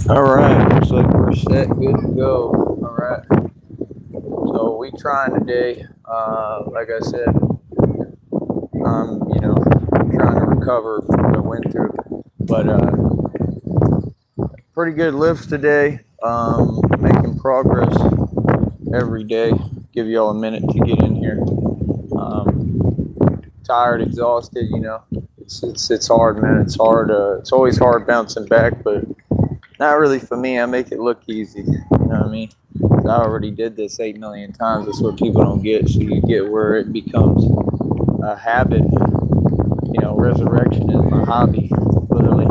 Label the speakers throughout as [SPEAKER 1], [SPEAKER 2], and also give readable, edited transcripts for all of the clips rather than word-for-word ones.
[SPEAKER 1] All right, looks like we're set, good to go. All right, so we trying today. Like I said, trying to recover from what I went through, but pretty good lifts today. Making progress every day. Give y'all a minute to get in here. Tired, exhausted. It's hard, man. It's hard. It's always hard bouncing back, but not really for me. I make it look easy. You know what I mean? I already did this 8 million times. That's what people don't get. So you get where it becomes a habit. Resurrection is my hobby, literally.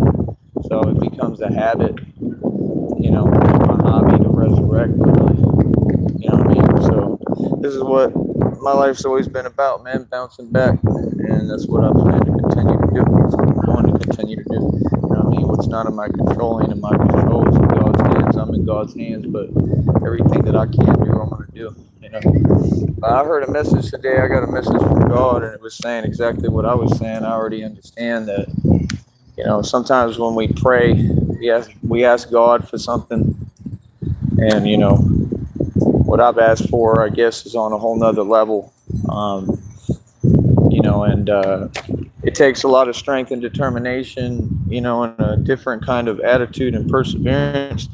[SPEAKER 1] So it becomes a habit. My hobby to resurrect, literally. You know what I mean? So this is what my life's always been about, man. Bouncing back, and that's what I plan to continue to do. That's what I'm going to continue to do. You know what I mean? What's not in my control ain't in my control. It's in God's hands. I'm in God's hands, but everything that I can do, I'm gonna do. I heard a message today. I got a message from God, and it was saying exactly what I was saying. I already understand that. Sometimes when we pray, we ask God for something, and what I've asked for, I guess, is on a whole nother level. And it takes a lot of strength and determination, and a different kind of attitude and perseverance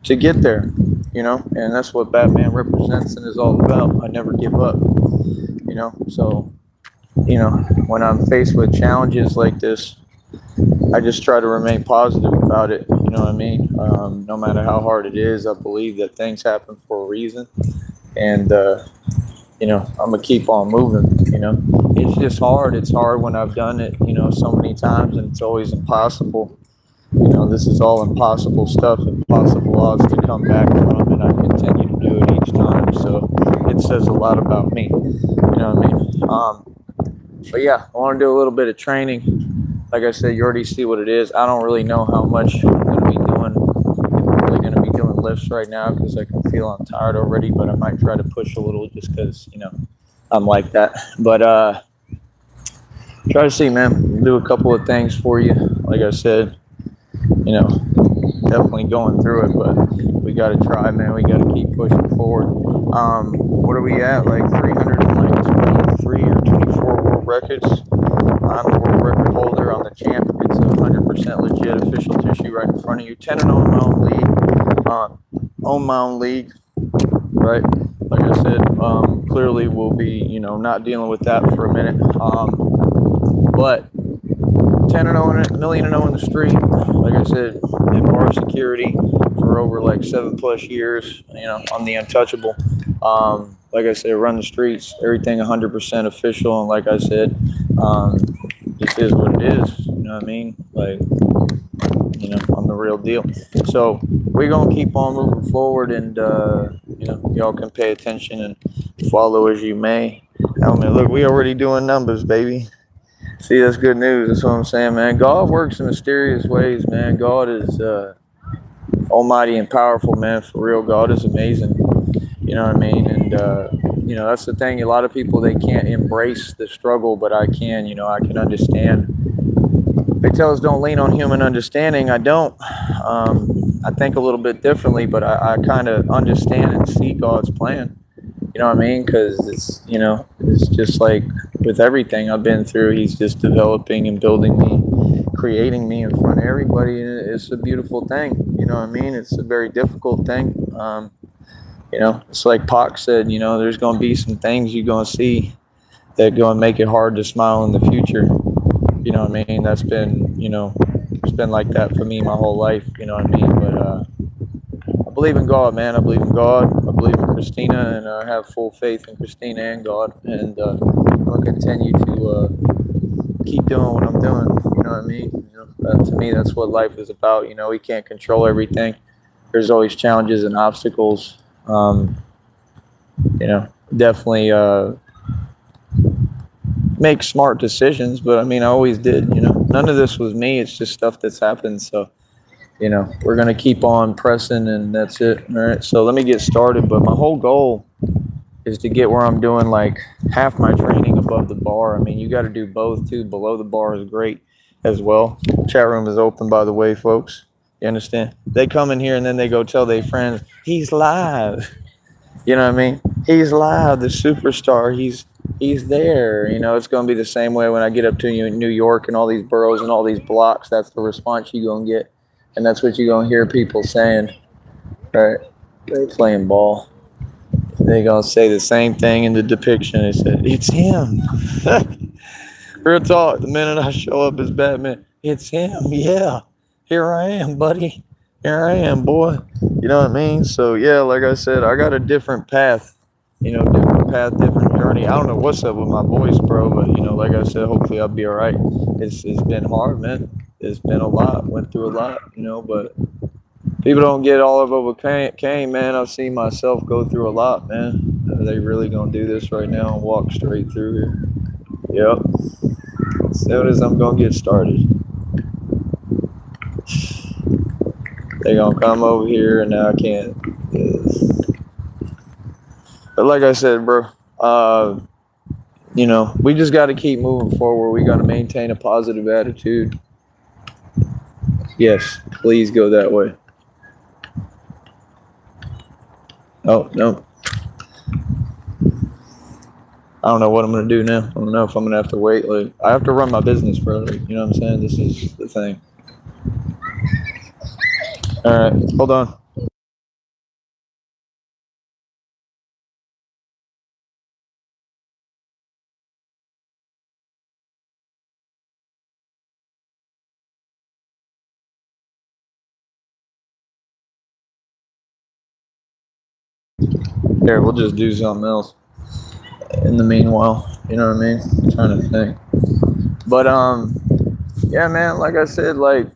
[SPEAKER 1] to get there, and that's what Batman represents and is all about. I never give up, so, when I'm faced with challenges like this, I just try to remain positive about it, you know what I mean? No matter how hard it is, I believe that things happen for a reason, and, I'm gonna keep on moving. It's just hard. It's hard when I've done it, so many times, and it's always impossible. This is all impossible stuff, impossible odds to come back from, and I continue to do it each time. So it says a lot about me. You know what I mean? But yeah, I want to do a little bit of training. Like I said, you already see what it is. I don't really know how much I'm going to be doing. I'm really going to be doing lifts right now because I can feel I'm tired already, but I might try to push a little just because, I'm like that. But try to see, man. Do a couple of things for you. Like I said, definitely going through it, but we got to try, man. We got to keep pushing forward. What are we at? Like 323 or 24 world records. I'm the world record holder. I'm the champ. It's 100% legit official tissue right in front of you. 10-0 in my own league. Own my own league, right? Like I said, clearly we'll be, not dealing with that for a minute. But 10-0 million and 0 in the street. Like I said, in bar security for over like 7+ years. I'm the untouchable. Like I said, run the streets, everything 100% official. And like I said, this is what it is. You know what I mean? Like, I'm the real deal. So we're gonna keep on moving forward, and y'all can pay attention and follow as you may. I mean, look, we already doing numbers, baby. See, that's good news. That's what I'm saying, man. God works in mysterious ways, man. God is almighty and powerful, man. For real, God is amazing. You know what I mean? And, that's the thing. A lot of people, they can't embrace the struggle, but I can. I can understand. They tell us don't lean on human understanding. I don't. I think a little bit differently, but I kind of understand and see God's plan. You know what I mean? Because it's just like with everything I've been through, he's just developing and building me, creating me in front of everybody. And it's a beautiful thing. You know what I mean? It's a very difficult thing. It's like Pac said, there's going to be some things you're going to see that going to make it hard to smile in the future. You know what I mean? That's been, it's been like that for me my whole life. You know what I mean? But, I believe in God, man. I believe in God. I believe in Christina, and I have full faith in Christina and God. And I'll continue to keep doing what I'm doing. You know what I mean? To me, that's what life is about. We can't control everything. There's always challenges and obstacles. Definitely make smart decisions. But I mean, I always did. None of this was me. It's just stuff that's happened. So. We're going to keep on pressing, and that's it. All right. So let me get started. But my whole goal is to get where I'm doing like half my training above the bar. I mean, you got to do both too. Below the bar is great as well. Chat room is open, by the way, folks. You understand? They come in here and then they go tell their friends, he's live. You know what I mean? He's live, the superstar. He's there. You know, it's gonna be the same way when I get up to you in New York and all these boroughs and all these blocks. That's the response you gonna get, and that's what you gonna hear people saying. Right? They playing ball. They gonna say the same thing in the depiction. They said it's him. Real talk. The minute I show up as Batman, it's him. Yeah, here I am, buddy. Here I am, boy. You know what I mean? So yeah, like I said, I got a different path. You know, different path, different journey. I don't know what's up with my voice, bro, but you know, like I said, hopefully I'll be all right. It's been hard, man. It's been a lot. Went through a lot, you know, but people don't get all of overcame, man. I've seen myself go through a lot, man. Are they really gonna do this right now and walk straight through here? Yep. As soon as I'm gonna get started, they gonna come over here and now I can't. Yes. But like I said, bro, you know, we just got to keep moving forward. We got to maintain a positive attitude. Yes, please go that way. Oh, no. I don't know what I'm going to do now. I don't know if I'm going to have to wait. Like, I have to run my business, bro. Like, you know what I'm saying? This is the thing. All right, hold on. Here, we'll just do something else in the meanwhile. You know what I mean? I'm trying to think. But, yeah, man, like I said, like,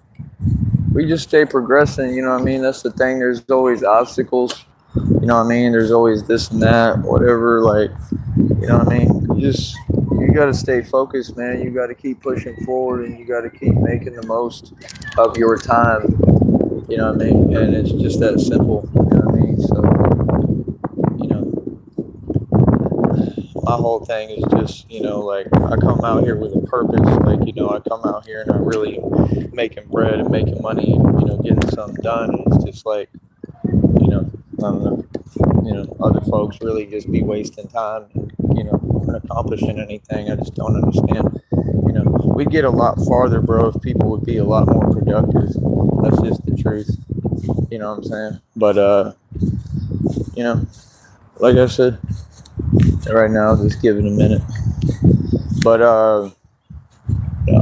[SPEAKER 1] we just stay progressing, you know what I mean? That's the thing. There's always obstacles, you know what I mean? There's always this and that, whatever, like, you know what I mean? You got to stay focused, man. You got to keep pushing forward and you got to keep making the most of your time, you know what I mean? And it's just that simple, you know what I mean? So, you know, my whole thing is just, you know, like I come out here with a purpose. Like, you know, I come out here and I really making bread and making money and, you know, getting something done. And it's just like, you know, I don't know, you know, other folks really just be wasting time and, you know, not accomplishing anything. I just don't understand. You know, we'd get a lot farther, bro, if people would be a lot more productive. That's just the truth. You know what I'm saying? But, you know, like I said, right now, I'll just give it a minute. But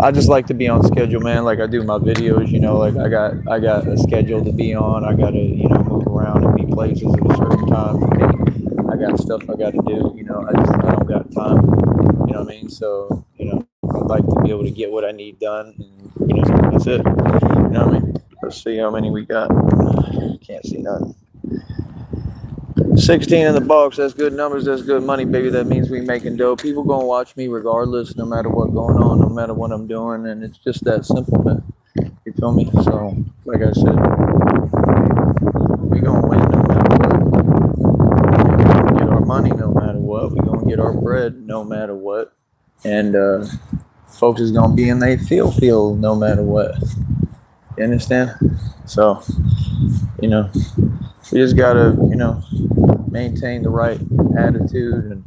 [SPEAKER 1] I just like to be on schedule, man. Like I do my videos, you know. Like I got a schedule to be on. I gotta, you know, move around and be places at a certain time for me. I got stuff I got to do, you know. I don't got time, you know what I mean. So you know, I'd like to be able to get what I need done, and you know, that's it. You know what I mean? Let's see how many we got. Can't see nothing. 16 in the box. That's good numbers. That's good money, baby. That means we making dough. People gonna watch me regardless, no matter what going on, no matter what I'm doing, and it's just that simple, man. You feel me? So, like I said, we gonna win no matter what. We gonna get our money no matter what. We gonna get our bread no matter what, and folks is gonna be in they field no matter what. You understand? So, you know, we just gotta, you know, maintain the right attitude, and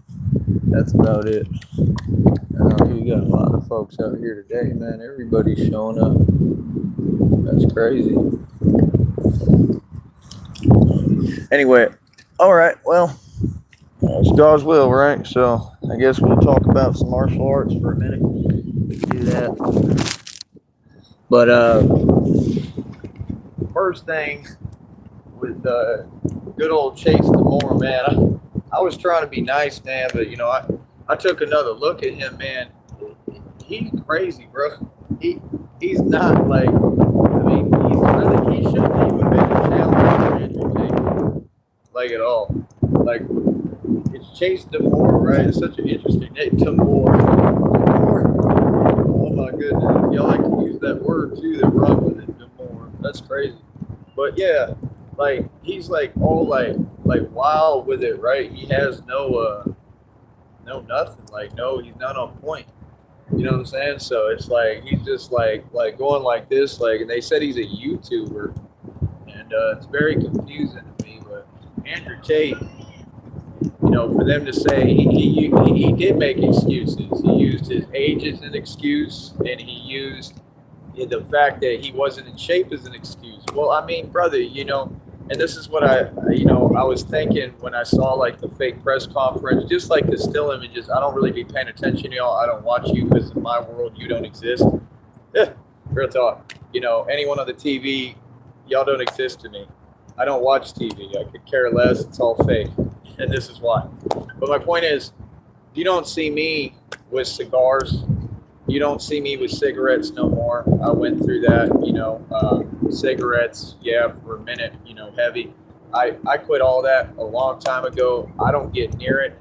[SPEAKER 1] that's about it. We got a lot of folks out here today, man. Everybody's showing up. That's crazy. Anyway, all right. Well, it's God's will, right? So I guess we'll talk about some martial arts for a minute. We can do that. But first thing with good old Chase the Moore, man. I was trying to be nice, man, but you know, I took another look at him, man. He's crazy, bro. He's not like, I mean, he shouldn't even been a challenge for Andrew Tate, like at all. Like, it's Chase Demore, right? It's such an interesting name, Demore. Oh my goodness, y'all like to use that word too that run with it, Demore. That's crazy. But yeah, like he's like all like wild with it, right? He has no nothing, like no, he's not on point. You know what I'm saying? So it's like he's just like going like this, like, and they said he's a YouTuber. it's very confusing to me. But Andrew Tate, for them to say he did make excuses. He used his age as an excuse, and he used the fact that he wasn't in shape as an excuse. Well, I mean, brother, and this is what I was thinking when I saw like the fake press conference, just like the still images. I don't really be paying attention to y'all. I don't watch you because in my world you don't exist. Yeah, real talk. Anyone on the TV, y'all don't exist to me. I don't watch TV. I could care less. It's all fake. And this is why. But my point is, you don't see me with cigars. You don't see me with cigarettes no more. I went through that, cigarettes, yeah, for a minute, heavy. I quit all that a long time ago. I don't get near it.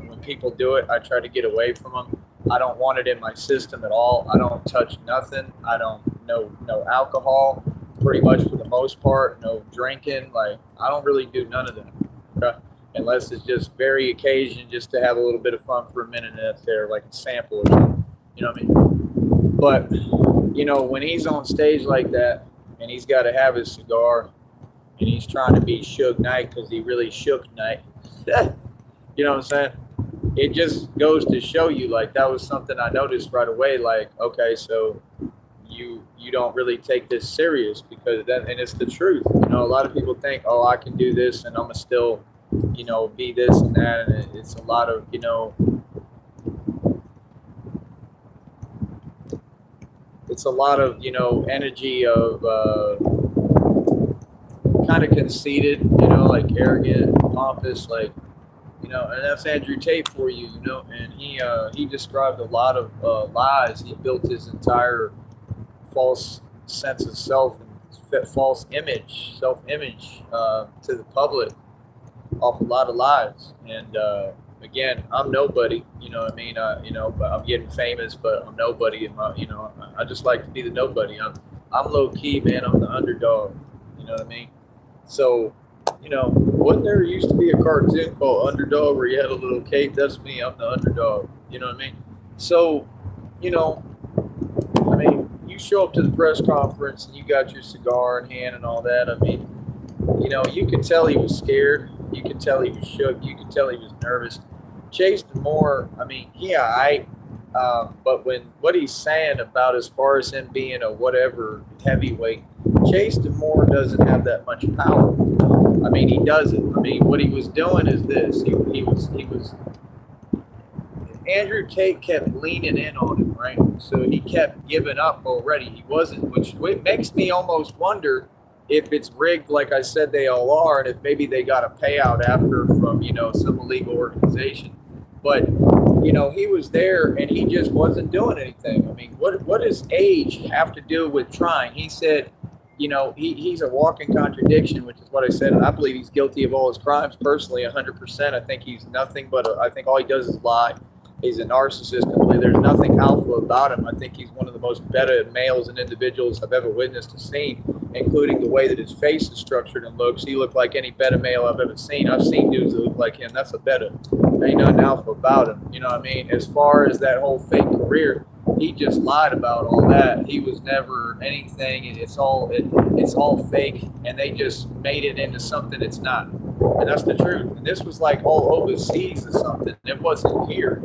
[SPEAKER 1] When people do it, I try to get away from them. I don't want it in my system at all. I don't touch nothing. I don't no alcohol, pretty much for the most part. No drinking. Like, I don't really do none of that. Okay? Unless it's just very occasion, just to have a little bit of fun for a minute, and that's there, like a sample or something. You know what I mean? But, when he's on stage like that, and he's got to have his cigar, and he's trying to be Suge Knight because he really shook Knight. You know what I'm saying? It just goes to show you, like, that was something I noticed right away. Like, okay, so you don't really take this serious, because then, and it's the truth. A lot of people think, oh, I can do this and I'm gonna still, be this and that, and it's a lot of, it's a lot of, energy of kind of conceited, like arrogant, pompous, like, and that's Andrew Tate for you, and he described a lot of lies. He built his entire false sense of self and false self-image to the public off a lot of lies. And again, I'm nobody, what I mean? But I'm getting famous, but I'm nobody. And I just like to be the nobody. I'm low key, man. I'm the underdog. You know what I mean? So, wasn't there used to be a cartoon called Underdog where you had a little cape? That's me. I'm the underdog. You know what I mean? So, I mean, you show up to the press conference and you got your cigar in hand and all that. I mean, you could tell he was scared. You could tell he was shook. You could tell he was nervous. Chase Moore, I mean, but what he's saying about as far as him being a whatever heavyweight, Chase Moore doesn't have that much power. I mean, he doesn't. I mean, what he was doing is this. He was Andrew Tate kept leaning in on him, right? So he kept giving up already. He wasn't, which makes me almost wonder if it's rigged, like I said they all are, and if maybe they got a payout after from, some illegal organization. But, he was there and he just wasn't doing anything. I mean, what does age have to do with trying? He said, he's a walking contradiction, which is what I said. And I believe he's guilty of all his crimes personally, 100%. I think he's nothing but, I think all he does is lie. He's a narcissist. There's nothing alpha about him. I think he's one of the most beta males and individuals I've ever witnessed or seen, including the way that his face is structured and looks. He looked like any beta male I've ever seen. I've seen dudes that look like him. That's a beta. Ain't nothing alpha about him. You know what I mean? As far as that whole fake career, he just lied about all that. He was never anything. It's all fake, and they just made it into something it's not. And that's the truth. And this was like all overseas or something. It wasn't here.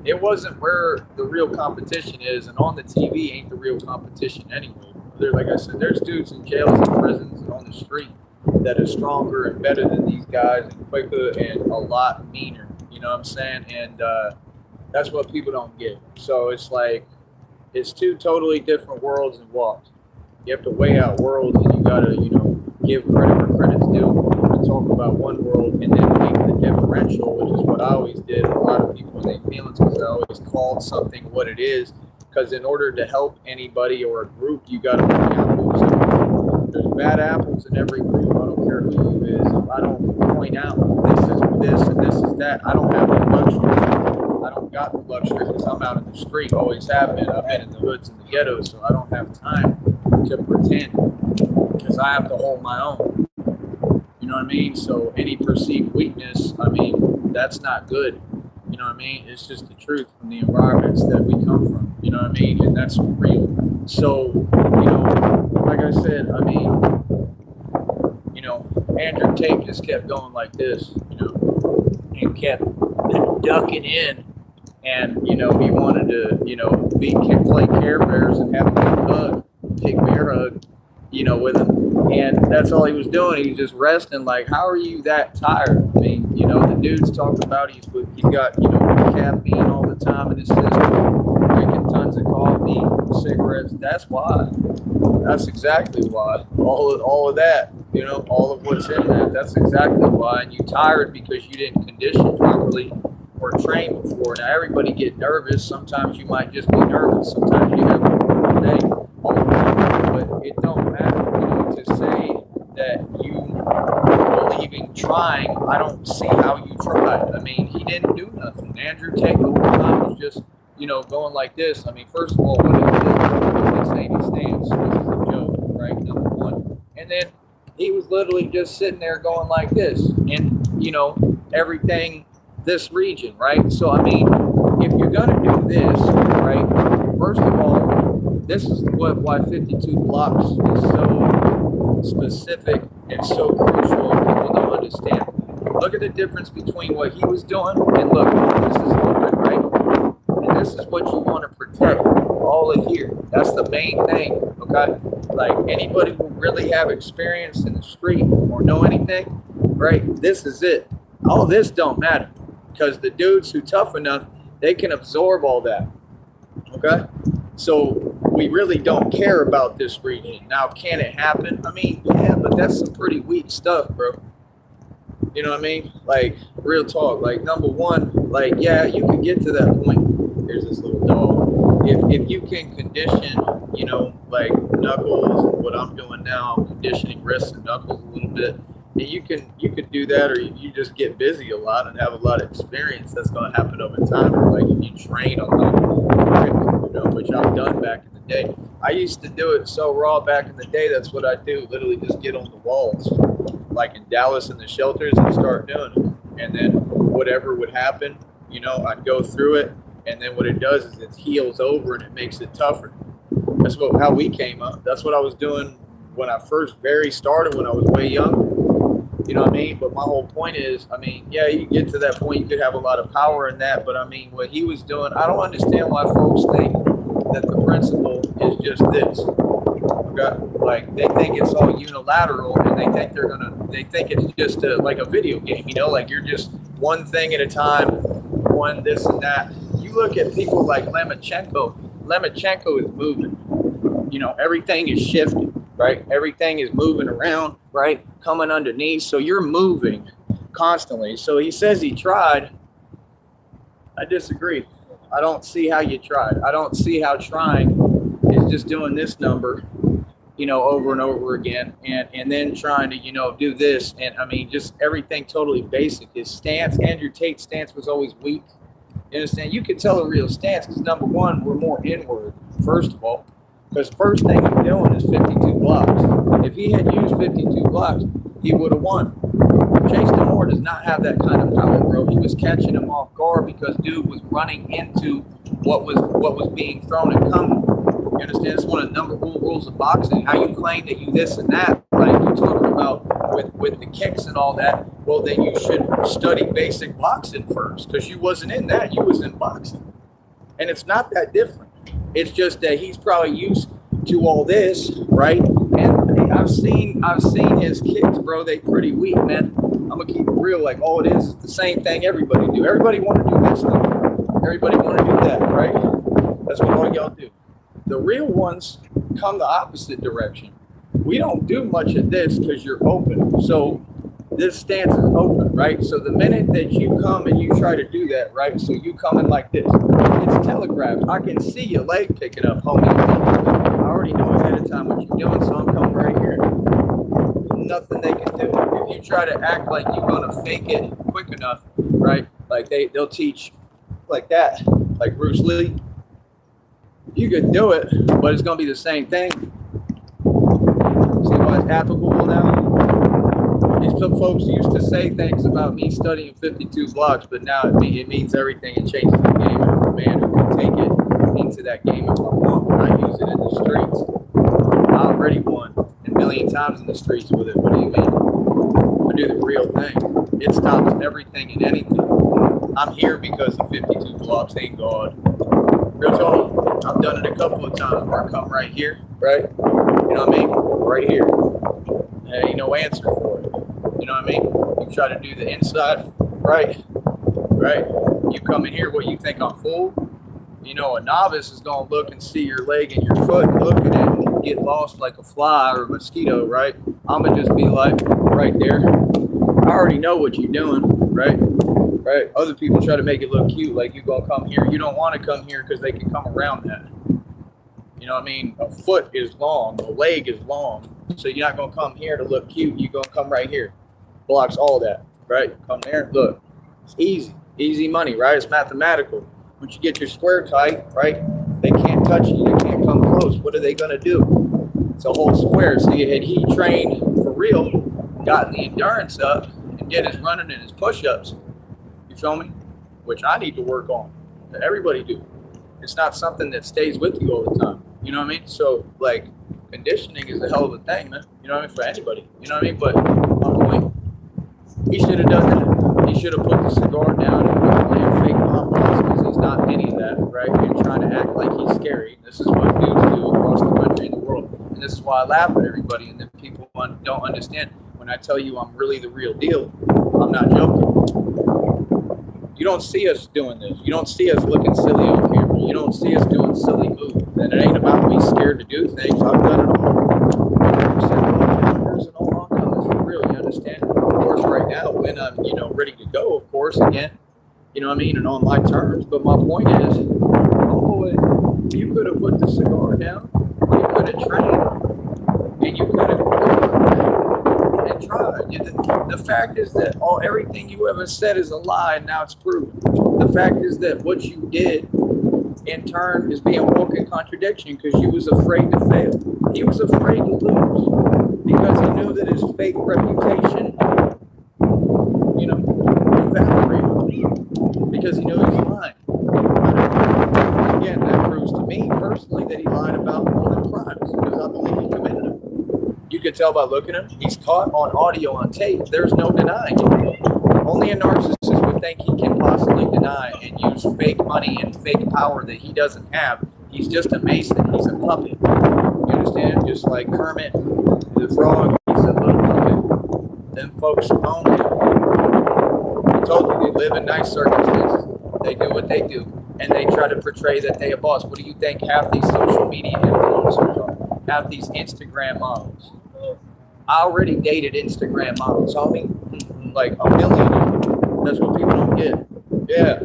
[SPEAKER 1] It wasn't where the real competition is, and on the TV ain't the real competition anyway. Like I said, there's dudes in jails and prisons and on the street that are stronger and better than these guys and quicker and a lot meaner. You know what I'm saying? And that's what people don't get. So it's like, it's two totally different worlds and walks. You have to weigh out worlds, and you gotta, give credit where credit's due. And talk about one world and then make the differential, which is what I always did. A lot of people say feelings because I always called something what it is. Because in order to help anybody or a group, you got to point out who's in it. There's bad apples in every group. I don't care who you is. If I don't point out this is this and this is that, I don't have the luxury. I don't got the luxury because I'm out in the street. Always have been. I've been in the hoods and the ghettos, so I don't have time to pretend because I have to hold my own. You know what I mean? So any perceived weakness, I mean, that's not good. You know what I mean? It's just the truth from the environments that we come from. You know what I mean? And that's real. So, like I said, I mean, Andrew Tate just kept going like this, and kept ducking in. And, he wanted to, play Care Bears and have a big bear hug, with him. And that's all he was doing. He was just resting. Like, how are you that tired? I mean, the dude's talking about he's got, caffeine all the time in his system, drinking tons of coffee, cigarettes. That's why. That's exactly why. All of that, all of what's in that. That's exactly why. And you're tired because you didn't condition properly or train before. Now, everybody get nervous. Sometimes you might just be nervous. Sometimes you have a day all the time. But it don't matter, to say that you weren't even trying. I don't see how you tried. I mean, he didn't do nothing. Andrew Tate the whole time was just, going like this. I mean, first of all, what did he do? Insane stance. This is a joke, right? Number one. And then he was literally just sitting there going like this. And, everything this region, right? So, I mean, if you're going to do this, right, first of all, this is why 52 blocks is so specific and so crucial, and people don't understand. Look at the difference between what he was doing and look, this is movement, right? And this is what you want to protect, all of here. That's the main thing, okay? Like, anybody who really have experience in the street or know anything, right, this is it. All this don't matter. Because the dudes who tough enough, they can absorb all that. Okay? So we really don't care about this region. Now, can it happen? I mean, yeah, but that's some pretty weak stuff, bro. You know what I mean? Like, real talk. Like, number one, like, yeah, you can get to that point. Here's this little dog. If you can condition, like knuckles, what I'm doing now, I'm conditioning wrists and knuckles a little bit. You can do that, or you just get busy a lot and have a lot of experience. That's going to happen over time. Or like if you train on that, which I've done back in the day. I used to do it so raw back in the day. That's what I do. Literally just get on the walls, like in Dallas in the shelters, and start doing it. And then whatever would happen, I'd go through it. And then what it does is it heals over and it makes it tougher. That's how we came up. That's what I was doing when I first started when I was way young. You know what I mean? But my whole point is, I mean, yeah, you get to that point, you could have a lot of power in that. But I mean, what he was doing, I don't understand why folks think that the principle is just this. Okay? Like, they think it's all unilateral, and they think it's just like a video game, like you're just one thing at a time, one this and that. You look at people like Lomachenko is moving. Everything is shifting. Right? Everything is moving around, right? Coming underneath. So you're moving constantly. So he says he tried. I disagree. I don't see how you tried. I don't see how trying is just doing this number, over and over again. And then trying to, do this. And I mean, just everything totally basic. His stance, Andrew Tate's stance was always weak. You understand? You can tell a real stance because number one, we're more inward, first of all. Because first thing he's doing is 52 blocks. If he had used 52 blocks, he would have won. Jason Moore does not have that kind of power, bro. He was catching him off guard because dude was running into what was being thrown and coming. You understand? It's one of the number one rules of boxing. How you claim that you this and that, like you're talking about with the kicks and all that. Well, then you should study basic boxing first because you wasn't in that. You was in boxing, and it's not that different. It's just that he's probably used to all this, right? And I've seen his kicks, bro. They pretty weak, man. I'm gonna keep it real. Like all it is the same thing everybody do. Everybody want to do this stuff. Everybody want to do that, right? That's what all y'all do. The real ones come the opposite direction. We don't do much of this because you're open. So this stance is open, right? So the minute that you come and you try to do that, right? So you come in like this. It's telegraphed. I can see your leg picking up, homie. I already know ahead of time what you're doing, so I'm coming right here. Nothing they can do. If you try to act like you're gonna fake it quick enough, right? Like they'll teach like that, like Bruce Lee. You could do it, but it's gonna be the same thing. See why it's applicable now? These folks used to say things about me studying 52 blocks, but now it means everything. It changes the game. I'm a man who can take it into that game if I want. When I use it in the streets, I already won a million times in the streets with it. What do you mean? I do the real thing. It stops everything and anything. I'm here because the 52 blocks ain't God. Real talk. I've done it a couple of times where I come right here, right? You know what I mean? Right here. There ain't no answer for it. You know what I mean? You try to do the inside, right? Right? You come in here, what, you think I'm full? You know, a novice is going to look and see your leg and your foot and look at it and get lost like a fly or a mosquito, right? I'm going to just be like, right there. I already know what you're doing, right? Right? Other people try to make it look cute, like you're going to come here. You don't want to come here because they can come around that. You know what I mean? A foot is long, a leg is long. So you're not going to come here to look cute. You're going to come right here. Blocks all that, right? Come there, look. It's easy. Easy money, right? It's mathematical. Once you get your square tight, right, they can't touch you. They can't come close. What are they going to do? It's a whole square. So had he trained for real, gotten the endurance up, and did his running and his push-ups, you feel me? Which I need to work on. Everybody do. It's not something that stays with you all the time. You know what I mean? So, like, conditioning is a hell of a thing, man. You know what I mean? For anybody. You know what I mean? But my point, he should have done that. He should have put the cigar down and quit playing fake mom boss because he's not any of that, right? And trying to act like he's scary. This is what dudes do across the country and the world. And this is why I laugh at everybody. And then people don't understand. When I tell you I'm really the real deal, I'm not joking. You don't see us doing this. You don't see us looking silly on camera. You don't see us doing silly moves. And it ain't about me scared to do things. I've done it all. And all kinds for real, you understand? Of course, right now, when I'm, ready to go, of course, again, you know what I mean, and on my terms. But my point is, you could have put the cigar down, you could have trained, and you could have and tried. The fact is that everything you ever said is a lie, and now it's proven. The fact is that what you did, in turn, is being walking contradiction because you was afraid to fail. He was afraid to lose because he knew that his fake reputation, evaporated because he knew he was lying. Again, that proves to me personally that he lied about all them crimes because I believe he committed them. You could tell by looking at him. He's caught on audio, on tape. There's no denying it. Only a narcissist would think he can possibly deny and use fake money and fake power that he doesn't have. He's just a mason. He's a puppet. You understand? Just like Kermit the Frog, he's a little puppet. Then folks own him. I told you, they live in nice circumstances. They do what they do. And they try to portray that they a boss. What do you think half these social media influencers are? Half these Instagram models. I already dated Instagram models. I mean, like a million. That's what people don't get. Yeah.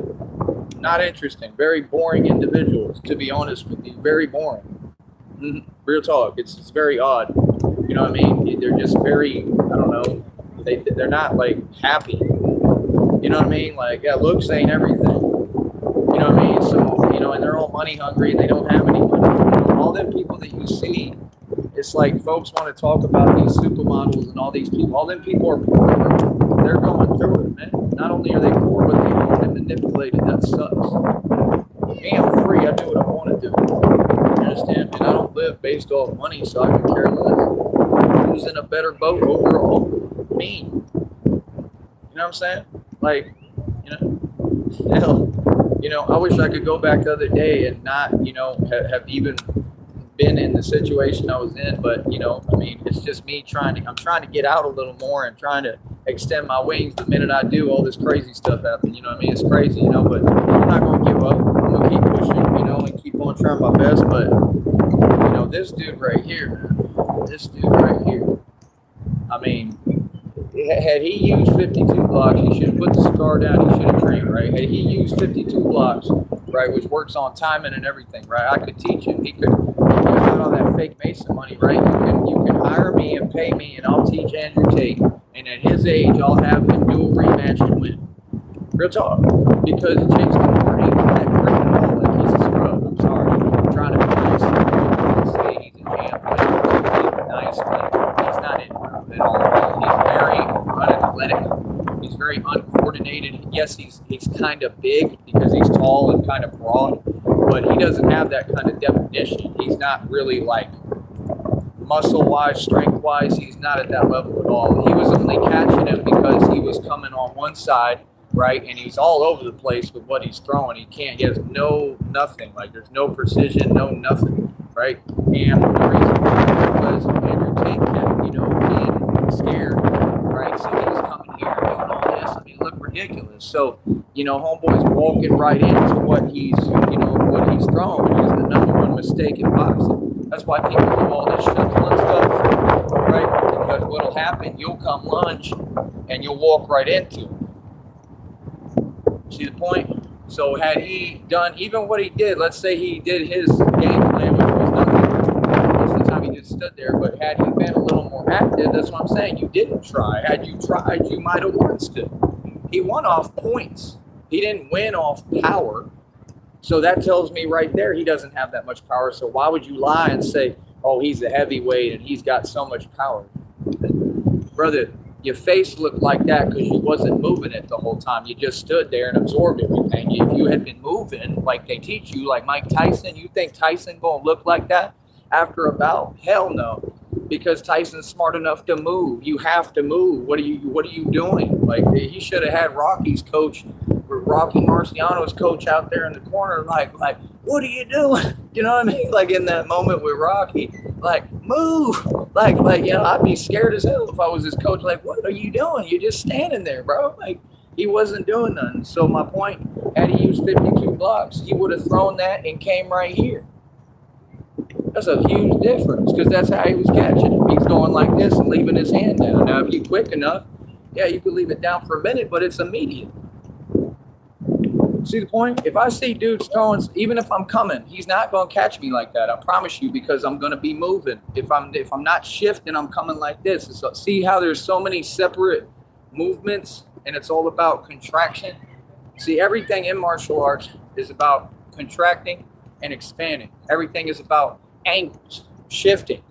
[SPEAKER 1] Not interesting. Very boring individuals, to be honest with you. Very boring. Real talk. It's very odd. You know what I mean? They're just very, I don't know. They're not like happy. You know what I mean? Like, yeah, looks ain't everything. You know what I mean? So, and they're all money hungry and they don't have any money. All them people that you see, it's like folks want to talk about these supermodels and all these people. All them people are poor. They're going through it, man. Not only are they poor, but they're owned and manipulated. That sucks. Me, I'm free. I do what I want to do. You understand? And I don't live based off money, so I can care less. Who's in a better boat overall? Me. You know what I'm saying? Like, hell, I wish I could go back the other day and not, have even been in the situation I was in. But, I mean, it's just me I'm trying to get out a little more and trying to extend my wings. The minute I do, all this crazy stuff happens. You know what I mean? It's crazy, but I'm not going to give up. I'm going to keep pushing, and keep on trying my best. But, this dude right here, man, I mean, had he used 52 blocks, he should have put the cigar down. He should have trained, right? Had he used 52 blocks, right, which works on timing and everything, right? I could teach him. He could out all that fake Mason money, right? You can hire me and pay me, and I'll teach Andrew Tate. And at his age, I'll have him do a rematch and win. Real talk, because it takes the morning that freaking ball like he's a scrub. I'm sorry. I'm trying to be nice. I say he's a champ, but he's nice, but he's not at all. He's very unathletic. He's very uncoordinated. Yes, he's kind of big because he's tall and kind of broad, but he doesn't have that kind of definition. He's not really like muscle-wise, strength-wise, he's not at that level at all. He was only catching him because he was coming on one side, right? And he's all over the place with what he's throwing. He has nothing. Like, there's no precision, no nothing, right? And the reason why, because Andrew Tate kept, being scared, right? So he was coming here and doing all this. I mean, it looked ridiculous. So, homeboy's walking right into what he's throwing, which is the number one mistake in boxing. That's why people do all this shuffling stuff, right? Because what'll happen, you'll come lunge and you'll walk right into him. See the point? So had he done even what he did, let's say he did his game plan, which was nothing. Most of the time he just stood there, but had he been a little more active, that's what I'm saying. You didn't try. Had you tried, you might have won still. He won off points. He didn't win off power. So that tells me right there he doesn't have that much power. So why would you lie and say, oh, he's a heavyweight and he's got so much power? Brother, your face looked like that because you wasn't moving it the whole time. You just stood there and absorbed everything. If you had been moving like they teach you, like Mike Tyson, you think Tyson going to look like that after a bout? Hell no. Because Tyson's smart enough to move. You have to move. What are you doing? Like, he should have had Rocky's coach, Rocky Marciano's coach out there in the corner, like, what are you doing? You know what I mean? Like, in that moment with Rocky, like, move. Like, I'd be scared as hell if I was his coach. Like, what are you doing? You're just standing there, bro. Like, he wasn't doing nothing. So my point, had he used 52 blocks, he would have thrown that and came right here. That's a huge difference because that's how he was catching him. He's going like this and leaving his hand down. Now, if you're quick enough, yeah, you could leave it down for a minute, but it's immediate. See the point? If I see dudes throwing, even if I'm coming, he's not going to catch me like that. I promise you, because I'm going to be moving. If I'm not shifting, I'm coming like this. So see how there's so many separate movements and it's all about contraction? See, everything in martial arts is about contracting and expanding. Everything is about angles, shifting.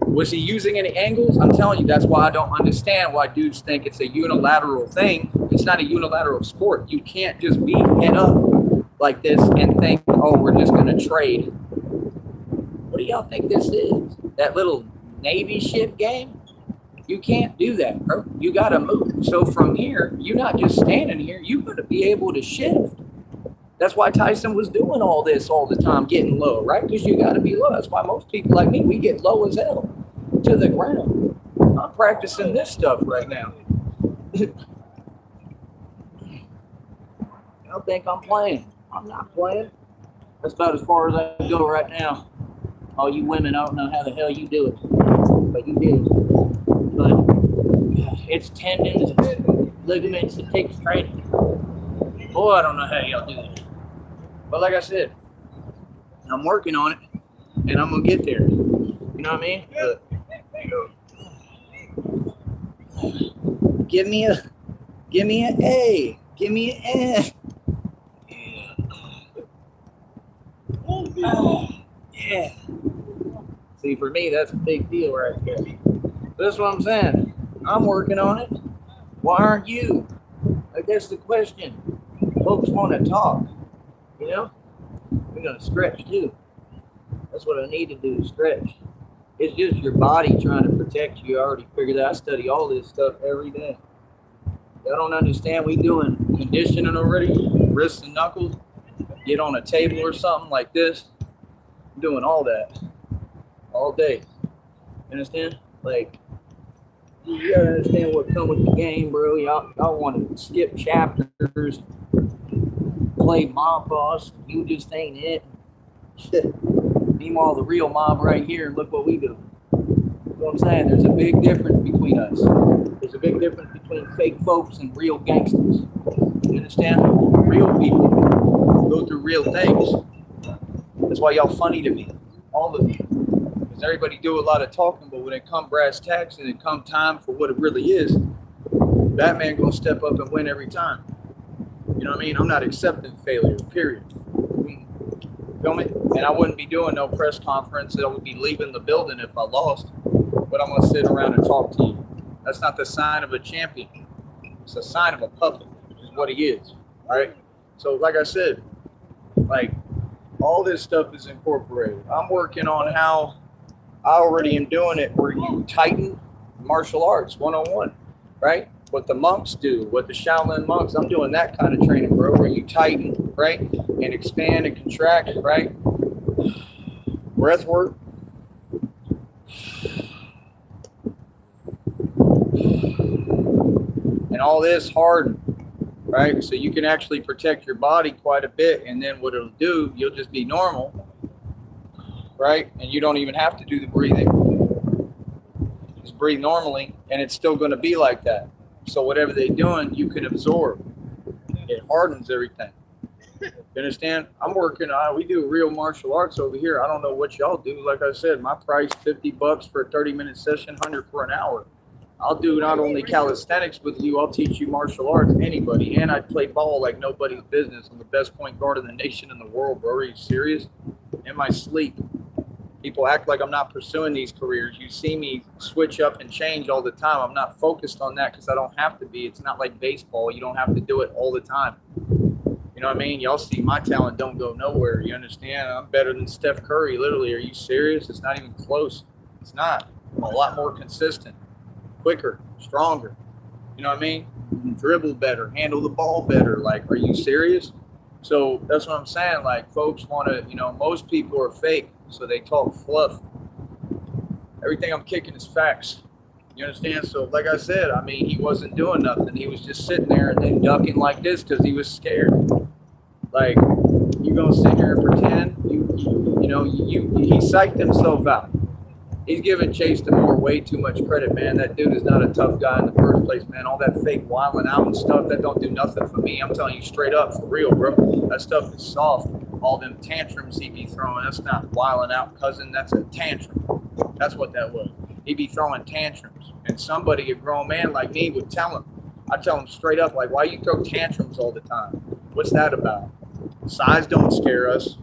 [SPEAKER 1] Was he using any angles? I'm telling you, that's why I don't understand why dudes think it's a unilateral thing. It's not a unilateral sport. You can't just be head up like this and think, oh, we're just going to trade. What do y'all think this is? That little Navy ship game? You can't do that, bro. You got to move. So from here, you're not just standing here. You got to be able to shift. That's why Tyson was doing all this all the time, getting low, right? Because you got to be low. That's why most people like me, we get low as hell to the ground. I'm practicing this stuff right now. I think I'm playing. I'm not playing. That's about as far as I go right now. All you women, I don't know how the hell you do it, but you do. But it's tendons, ligaments, it takes training. Boy, I don't know how y'all do it. But like I said, I'm working on it, and I'm gonna get there. You know what I mean? Give me an A. Give me an F. Yeah. See, for me, that's a big deal right there. That's what I'm saying. I'm working on it. Why aren't you? I guess the question. Folks want to talk. You know? We're going to stretch too. That's what I need to do, stretch. It's just your body trying to protect you. I already figured that. I study all this stuff every day. Y'all don't understand. We doing conditioning already. Wrists and knuckles. Get on a table or something like this. I'm doing all that. All day. You understand? Like, you gotta understand what comes with the game, bro. Y'all want to skip chapters. Play mob boss. You just ain't it. Shit. Meanwhile, the real mob right here, look what we do. You know what I'm saying? There's a big difference between us. There's a big difference between fake folks and real gangsters. You understand? Real people go through real things. That's why y'all funny to me. All of you. Because everybody do a lot of talking, but when it come brass tacks and it come time for what it really is, Batman gonna step up and win every time. You know what I mean? I'm not accepting failure, period. Feel me? And I wouldn't be doing no press conference. I would be leaving the building if I lost. But I'm going to sit around and talk to you. That's not the sign of a champion. It's a sign of a puppet, is what he is. Right? So like I said, like all this stuff is incorporated. I'm working on how I already am doing it where you tighten martial arts 101, right? What the monks do, what the Shaolin monks, I'm doing that kind of training, bro, where you tighten, right? And expand and contract, right? Breath work. And all this harden, right? So you can actually protect your body quite a bit. And then what it'll do, you'll just be normal, right? And you don't even have to do the breathing. Just breathe normally, and it's still going to be like that. So whatever they're doing, you can absorb. It hardens everything. You understand? I'm working on, we do real martial arts over here. I don't know what y'all do. Like I said, my price, $50 for a 30-minute session, 100 for an hour. I'll do not only calisthenics with you, I'll teach you martial arts, anybody. And I play ball like nobody's business. I'm the best point guard in the nation, in the world, bro. Are you serious? In my sleep. People act like I'm not pursuing these careers. You see me switch up and change all the time. I'm not focused on that because I don't have to be. It's not like baseball. You don't have to do it all the time. You know what I mean? Y'all see my talent don't go nowhere. You understand? I'm better than Steph Curry, literally. Are you serious? It's not even close. It's not. I'm a lot more consistent, quicker, stronger. You know what I mean? Dribble better, handle the ball better. Like, are you serious? So that's what I'm saying. Like, folks want to, most people are fake, so they talk fluff. Everything I'm kicking is facts. You understand? So like I said, I mean, he wasn't doing nothing. He was just sitting there and then ducking like this because he was scared. Like, you gonna sit here and pretend? He psyched himself out. He's giving Chase Demore way too much credit, man. That dude is not a tough guy in the first place, man. All that fake wilding out and stuff, that don't do nothing for me. I'm telling you straight up, for real, bro. That stuff is soft. All them tantrums he be throwing, that's not wilding out, cousin. That's a tantrum. That's what that was. He be throwing tantrums. And somebody, a grown man like me, would tell him. I tell him straight up, like, why you throw tantrums all the time? What's that about? Size don't scare us.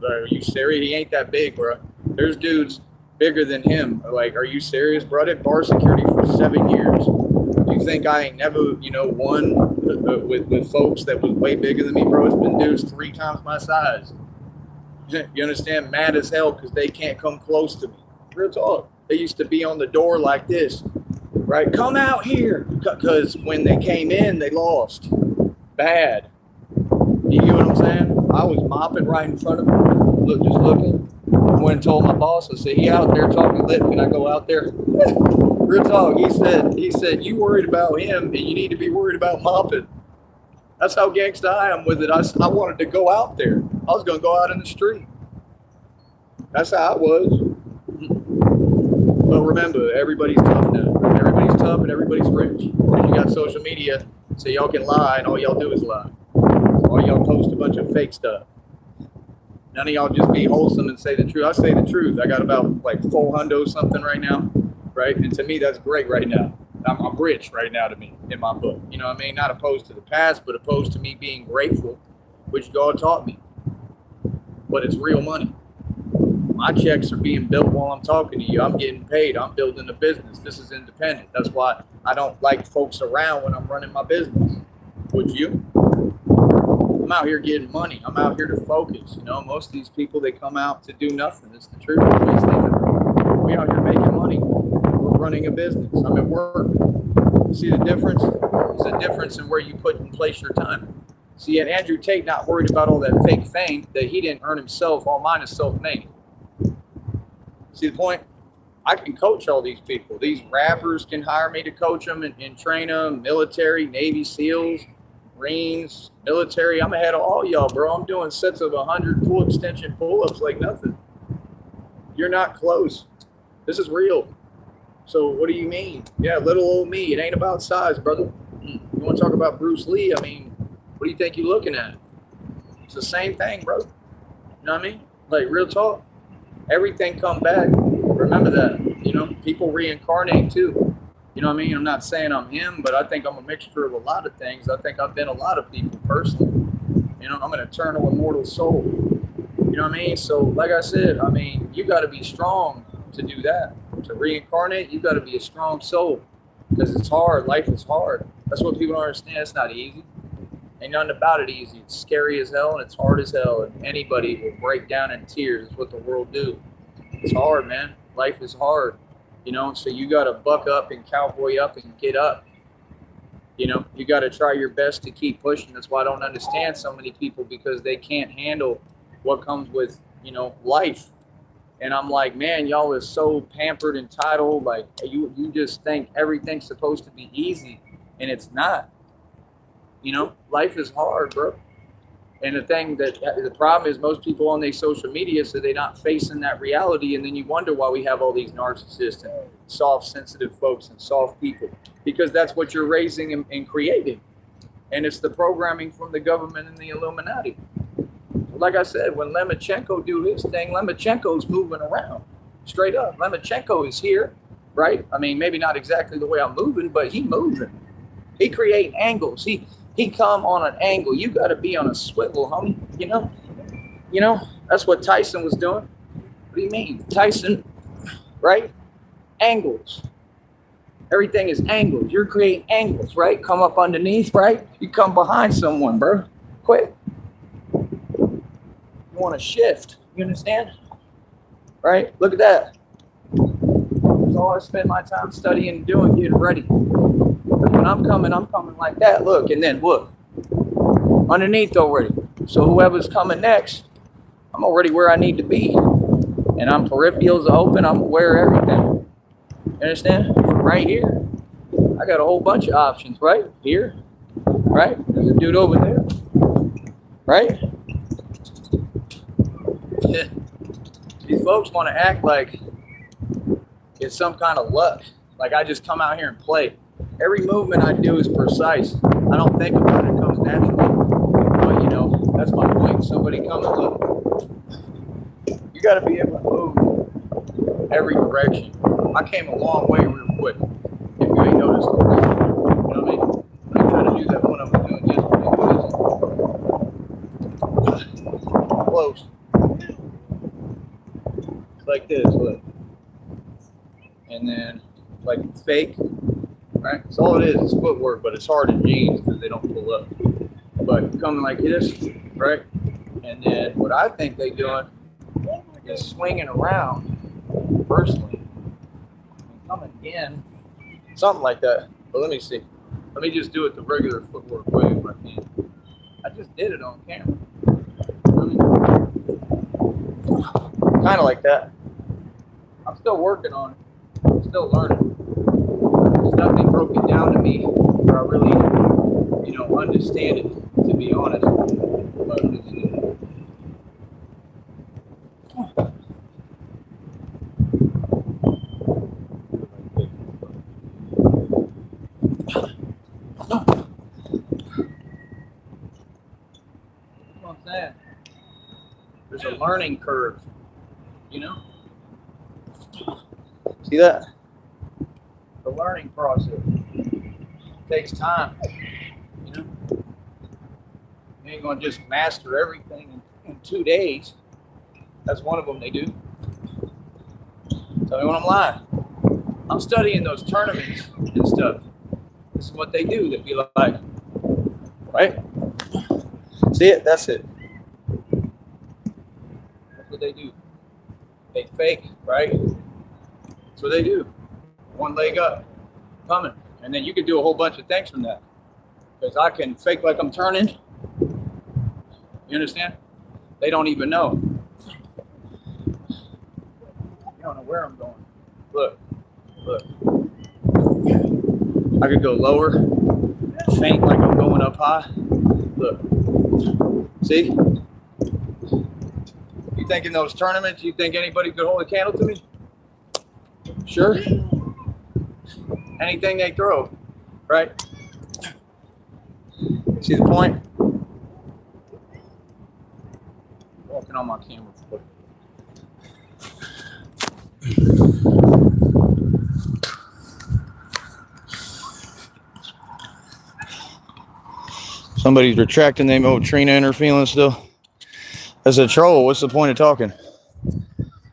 [SPEAKER 1] Are you serious? He ain't that big, bro. There's dudes bigger than him. Like, are you serious, bro? I did bar security for 7 years. You think I ain't never, won with folks that was way bigger than me, bro? It's been dudes 3 times my size. You understand? Mad as hell because they can't come close to me. Real talk. They used to be on the door like this, right? Come out here. Because when they came in, they lost. Bad. You get what I'm saying? I was mopping right in front of them, just looking. I went and told my boss, I said, he out there talking lit, can I go out there? Real talk. He said, you worried about him and you need to be worried about mopping. That's how gangsta I am with it. I wanted to go out there. I was going to go out in the street. That's how I was. But remember, everybody's tough now. Everybody's tough and everybody's rich. And you got social media, so y'all can lie and all y'all do is lie. All y'all post a bunch of fake stuff. None of y'all just be wholesome and say the truth. I say the truth. I got about like 400 something right now, right? And to me, that's great right now. I'm rich right now to me in my book. You know what I mean? Not opposed to the past, but opposed to me being grateful, which God taught me. But it's real money. My checks are being built while I'm talking to you. I'm getting paid. I'm building a business. This is independent. That's why I don't like folks around when I'm running my business. Would you? I'm out here getting money. I'm out here to focus. Most of these people, they come out to do nothing. It's the truth. We out here making money. We're running a business. I'm at work. See the difference? There's a difference in where you put and place your time. See, and Andrew Tate not worried about all that fake fame that he didn't earn himself. All mine is self-made. See the point? I can coach all these people. These rappers can hire me to coach them and train them. Military, Navy SEALs, Marines, military. I'm ahead of all y'all, bro. I'm doing sets of 100 full extension pull-ups like nothing. You're not close. This is real. So what do you mean? Yeah, little old me. It ain't about size, brother. You want to talk about Bruce Lee? I mean, what do you think you're looking at? It's the same thing, bro. You know what I mean? Like, real talk. Everything come back. Remember that. People reincarnate too. You know what I mean? I'm not saying I'm him, but I think I'm a mixture of a lot of things. I think I've been a lot of people personally. I'm an eternal, immortal soul. You know what I mean? So, like I said, I mean, you got to be strong to do that. To reincarnate, you got to be a strong soul because it's hard. Life is hard. That's what people don't understand. It's not easy. Ain't nothing about it easy. It's scary as hell and it's hard as hell. And anybody will break down in tears. It's what the world do. It's hard, man. Life is hard, so you got to buck up and cowboy up and get up. You got to try your best to keep pushing. That's why I don't understand so many people, because they can't handle what comes with, life. And I'm like, man, y'all are so pampered, entitled. Like, you just think everything's supposed to be easy, and it's not. Life is hard, bro. And the problem is, most people on their social media, so they're not facing that reality, and then you wonder why we have all these narcissists and soft, sensitive folks and soft people, because that's what you're raising and creating, and it's the programming from the government and the Illuminati. Like I said, when Lemachenko do his thing, Lemachenko's moving around, straight up. Lemachenko is here, right? I mean, maybe not exactly the way I'm moving, but he moving. He create angles. He come on an angle. You got to be on a swivel, homie. That's what Tyson was doing. What do you mean? Tyson, right? Angles. Everything is angles. You're creating angles, right? Come up underneath, right? You come behind someone, bro. Quick. You want to shift. You understand? Right? Look at that. That's all I spend my time studying and doing, getting ready. When I'm coming like that. Look, and then look, underneath already. So whoever's coming next, I'm already where I need to be, and I'm peripherals are open. I'm aware of everything. You understand? From right here, I got a whole bunch of options. Right here, right. There's a dude over there, right. These folks want to act like it's some kind of luck. Like I just come out here and play. Every movement I do is precise. I don't think about it. It comes naturally. But, that's my point. Somebody comes, look. You got to be able to move every direction. I came a long way real quick. If you ain't noticed. You know what I mean? I'm trying to do that one I'm doing yesterday. Close. Like this, look. And then, like fake. Right? That's all it is. It's footwork, but it's hard in jeans because they don't pull up. But coming like this, right? And then what I think they're doing is swinging around, personally. Coming in, something like that. But let me see. Let me just do it the regular footwork way if I can. I just did it on camera. Kind of like that. I'm still working on it. I'm still learning. There's nothing broken down to me where I really, understand it, to be honest. But that's what I'm saying. There's a learning curve, See that? The learning process takes time. You ain't gonna just master everything in 2 days. That's one of them they do. Tell me when I'm lying. I'm studying those tournaments and stuff. This is what they do. They'd be like, right? See it? That's it. That's what they do. They fake, right? That's what they do. One leg up, coming. And then you can do a whole bunch of things from that. Because I can fake like I'm turning. You understand? They don't even know. You don't know where I'm going. Look. I could go lower, faint like I'm going up high. Look. See? You think in those tournaments, you think anybody could hold a candle to me? Sure. Anything they throw, right? See the point? Walking on my camera. Somebody's retracting them old Trina inner feelings still. As a troll, what's the point of talking?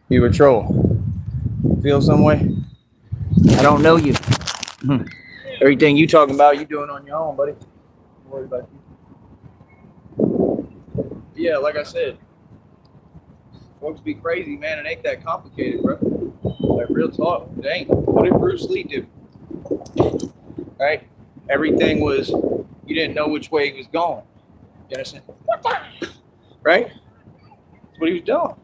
[SPEAKER 1] You a troll. Feel some way? I don't know you. Everything you talking about, you doing on your own, buddy. Don't worry about you. Yeah, like I said, folks be crazy, man. It ain't that complicated, bro. Like, real talk. Dang, what did Bruce Lee do? Right? Everything was, you didn't know which way he was going. You understand? Right? That's what he was doing.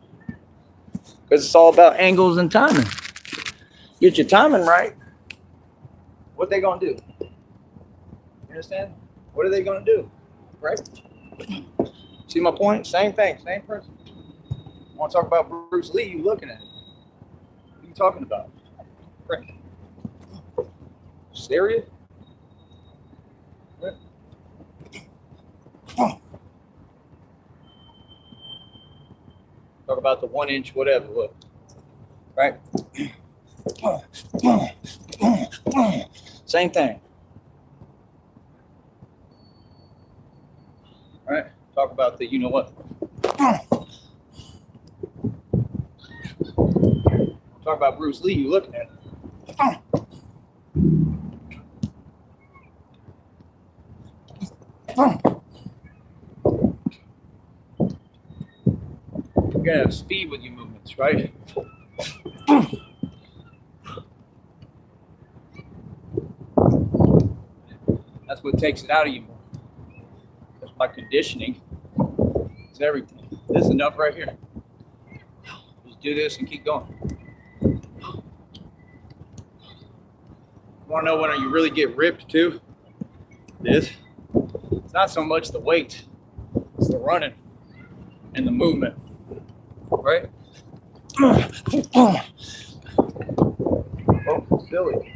[SPEAKER 1] Because it's all about angles and timing. Get your timing right. What they gonna do? You understand? What are they gonna do? Right? See my point? Same thing, same person. I want to talk about Bruce Lee, you looking at it. What are you talking about? Right. Serious? Right. Talk about the 1 inch whatever, what? Right? Same thing. Right? Talk about the you know what? Talk about Bruce Lee, you looking at it. You gotta have speed with your movements, right? That's what takes it out of you more. That's my conditioning. It's everything. This is enough right here. Just do this and keep going. You want to know when you really get ripped too? This. It's not so much the weight. It's the running and the movement. Right? Oh, silly.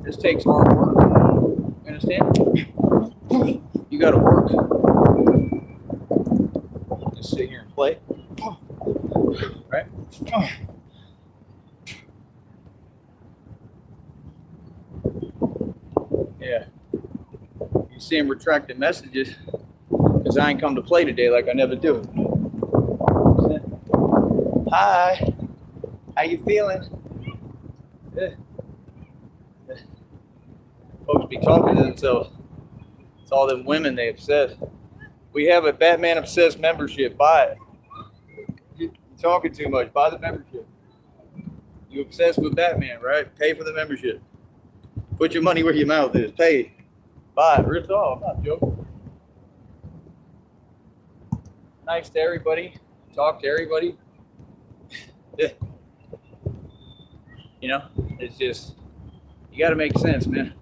[SPEAKER 1] This takes hard work. You understand? You got to work. Just sit here and play. Right? Yeah. You see him retracting messages because I ain't come to play today like I never do. Hi. How you feeling? Yeah. Folks be talking to themselves. It's all them women they obsessed. We have a Batman Obsessed membership. Buy it. You're talking too much. Buy the membership. You obsessed with Batman, right? Pay for the membership. Put your money where your mouth is. Pay. Buy it. Real talk. I'm not joking. Nice to everybody. Talk to everybody. Yeah. You know, it's just, you got to make sense, man.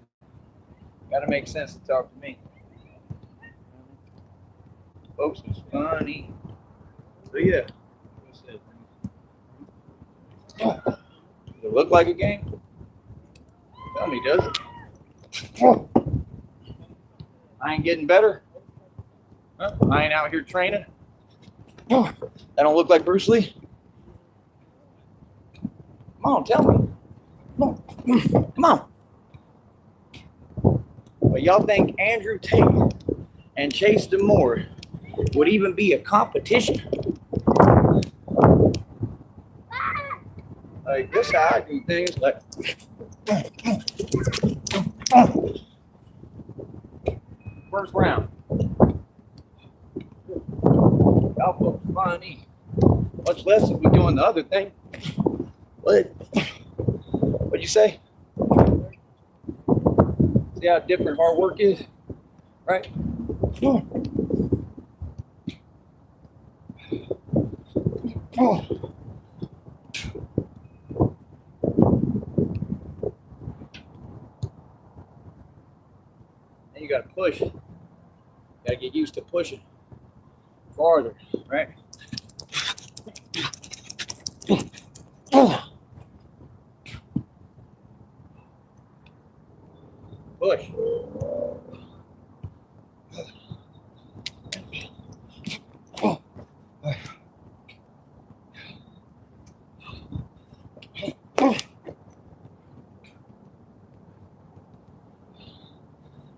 [SPEAKER 1] Got to make sense to talk to me. Folks, it's funny. So yeah. Does it look like a game? Tell me, does it? I ain't getting better. Huh? I ain't out here training. That don't look like Bruce Lee. Come on, tell me. Come on. But y'all think Andrew Tate and Chase Demore would even be a competition? Like, this how I do things. Like, first round. Y'all folks funny. Much less if we doing the other thing. What'd you say? See how different hard work is, right? Oh. Then you gotta push. You gotta get used to pushing farther, right? Push.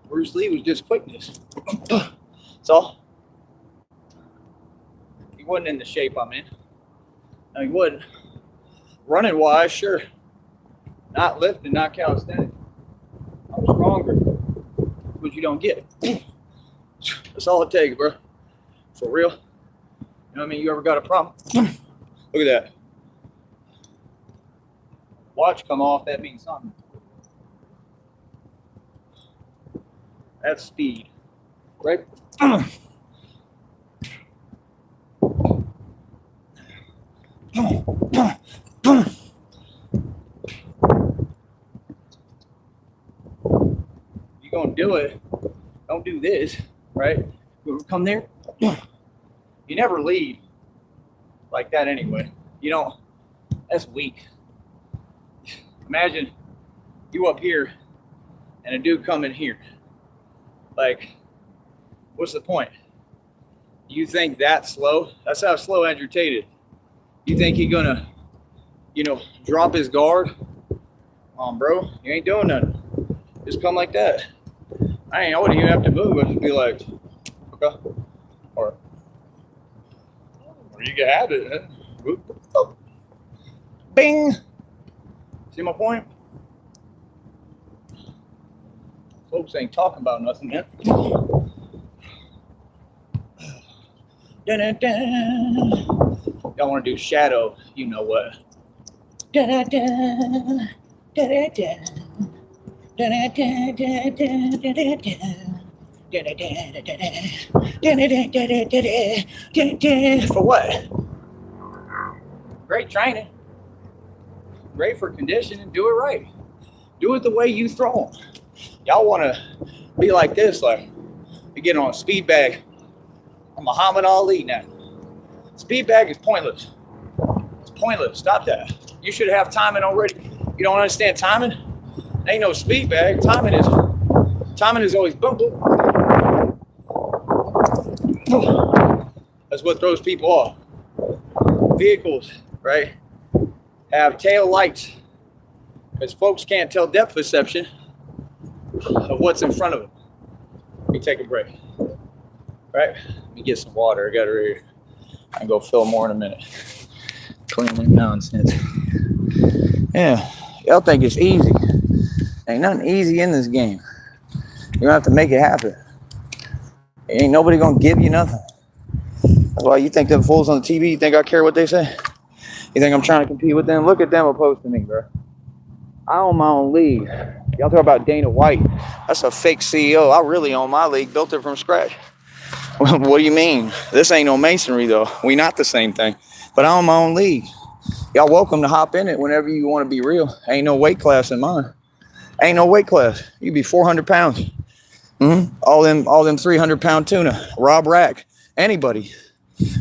[SPEAKER 1] Bruce Lee was just quickness. That's all. He wasn't in the shape I'm in. No, he wasn't. Running wise, sure. Not lifting, not calisthenics. I'm stronger. But you don't get it. That's all it takes, bro. For real. You know what I mean? You ever got a problem? Look at that. Watch come off, that means something. That's speed, right? You're gonna do it. Don't do this, right? Come there. You never lead like that anyway. You don't. That's weak. Imagine you up here and a dude coming here. Like, what's the point? You think that slow? That's how slow Andrew Tate is. You think he gonna, drop his guard? Bro, you ain't doing nothing. Just come like that. I wouldn't even have to move. I'd just be like, okay, or you can have it. Bing. See my point? Folks ain't talking about nothing yet. Y'all want to do shadow? You know what? For what? Great training. Great for conditioning. Do it right. Do it the way you throw them. Y'all want to be like this, like you get on a speed bag. I'm Muhammad Ali now. Speed bag is pointless. It's pointless. Stop that. You should have timing already. You don't understand timing? Ain't no speed bag. Timing is always boom boom. That's what throws people off. Vehicles, right, have tail lights because folks can't tell depth perception of what's in front of them. Let me take a break. Right? Let me get some water. I got it right here. I can go fill more in a minute. Clean that nonsense. Yeah. Y'all think it's easy. Ain't nothing easy in this game. You don't have to make it happen. Ain't nobody gonna give you nothing. That's why you think them fools on the TV, you think I care what they say? You think I'm trying to compete with them? Look at them opposed to me, bro. I own my own league. Y'all talk about Dana White. That's a fake CEO. I really own my league, built it from scratch. What do you mean? This ain't no masonry, though. We not the same thing. But I own my own league. Y'all welcome to hop in it whenever you want to be real. Ain't no weight class in mine. Ain't no weight class. You can be 400 pounds. All them 300-pound tuna. Rob Rack. Anybody.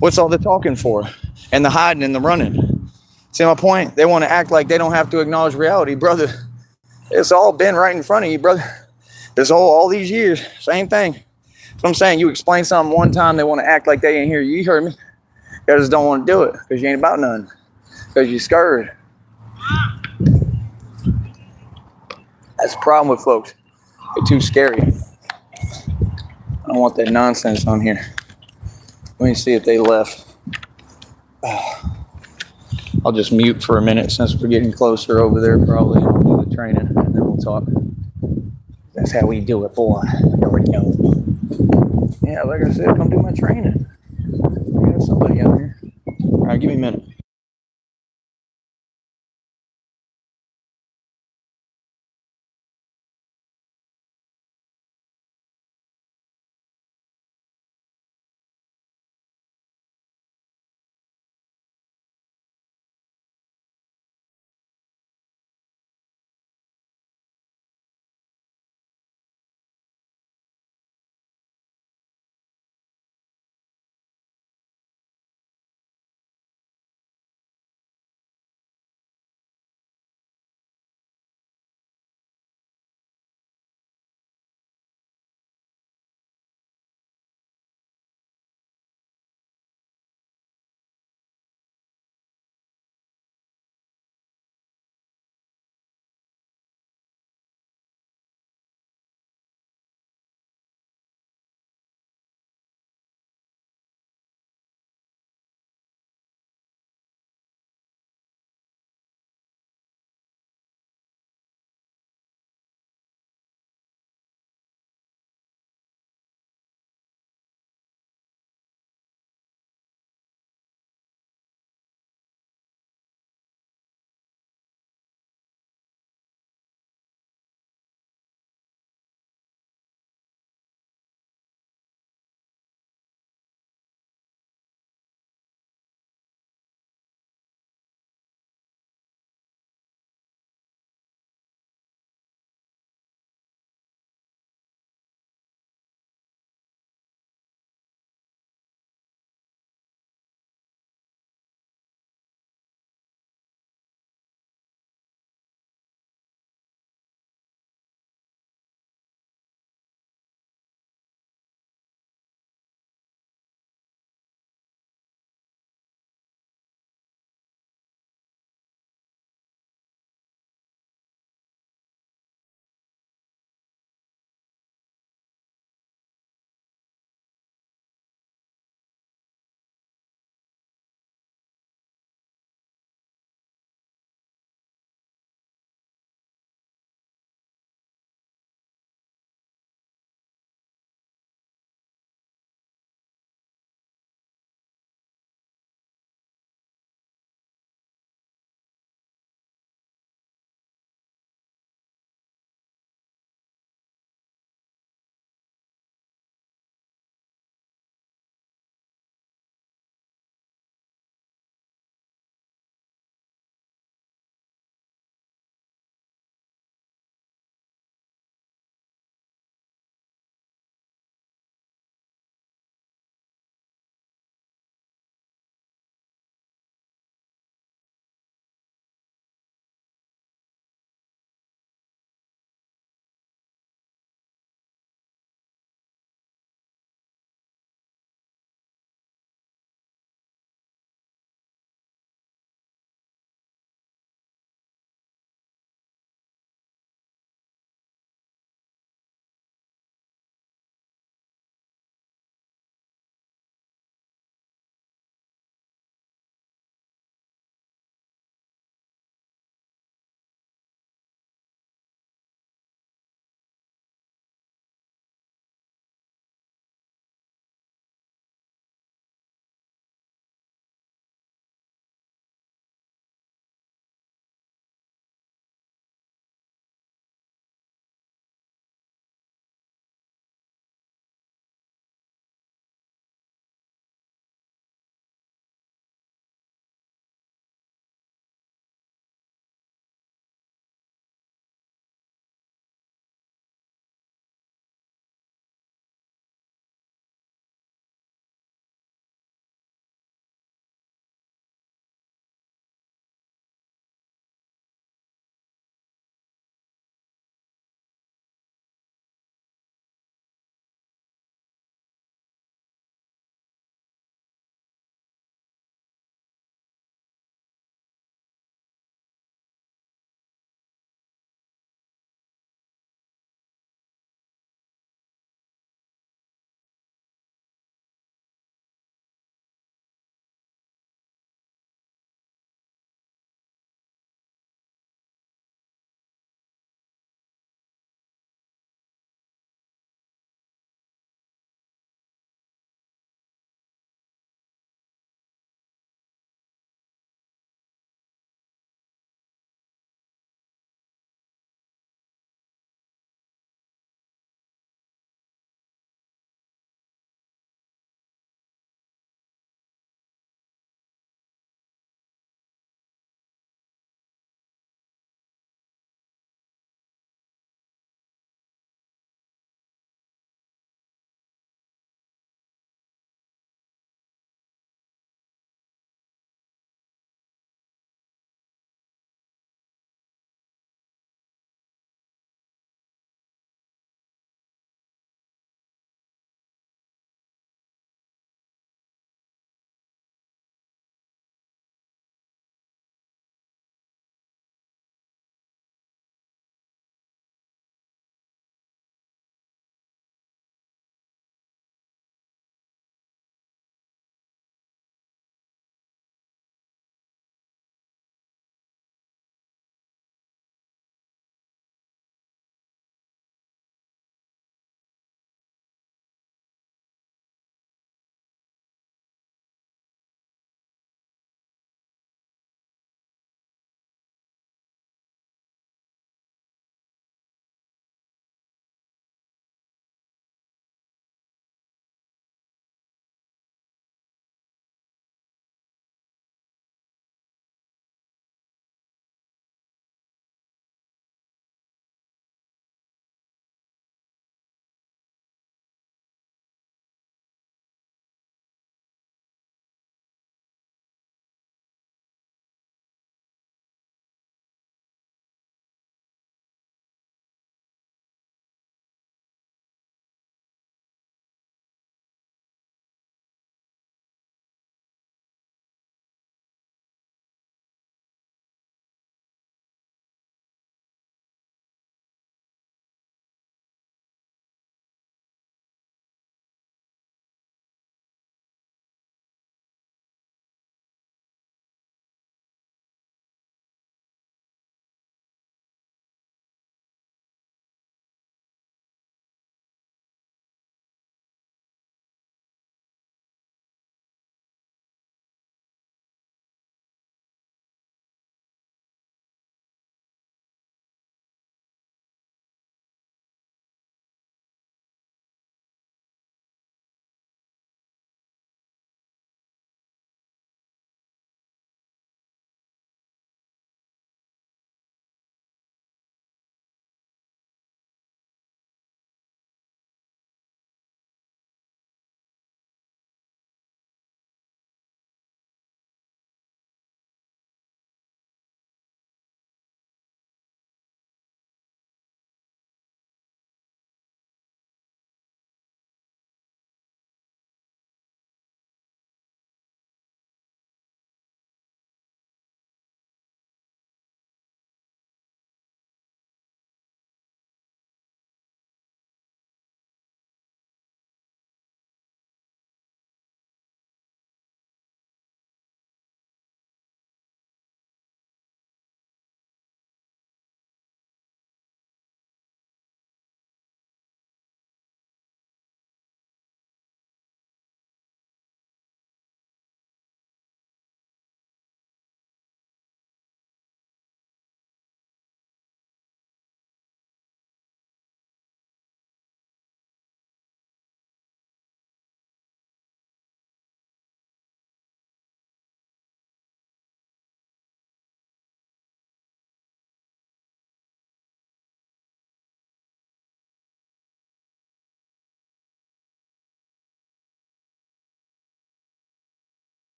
[SPEAKER 1] What's all the talking for? And the hiding and the running. See my point? They want to act like they don't have to acknowledge reality. Brother, it's all been right in front of you, brother. This all these years, same thing. So I'm saying, you explain something one time, they want to act like they ain't hear you. You heard me. They just don't want to do it because you ain't about nothing. Because you're scared. That's the problem with folks. They're too scary. I don't want that nonsense on here. Let me see if they left. I'll just mute for a minute since we're getting closer over there. Probably I'll do the training and then we'll talk. That's how we do it, boy. You already know. Yeah, like I said, come do my training. We got somebody out here. All right, give me a minute.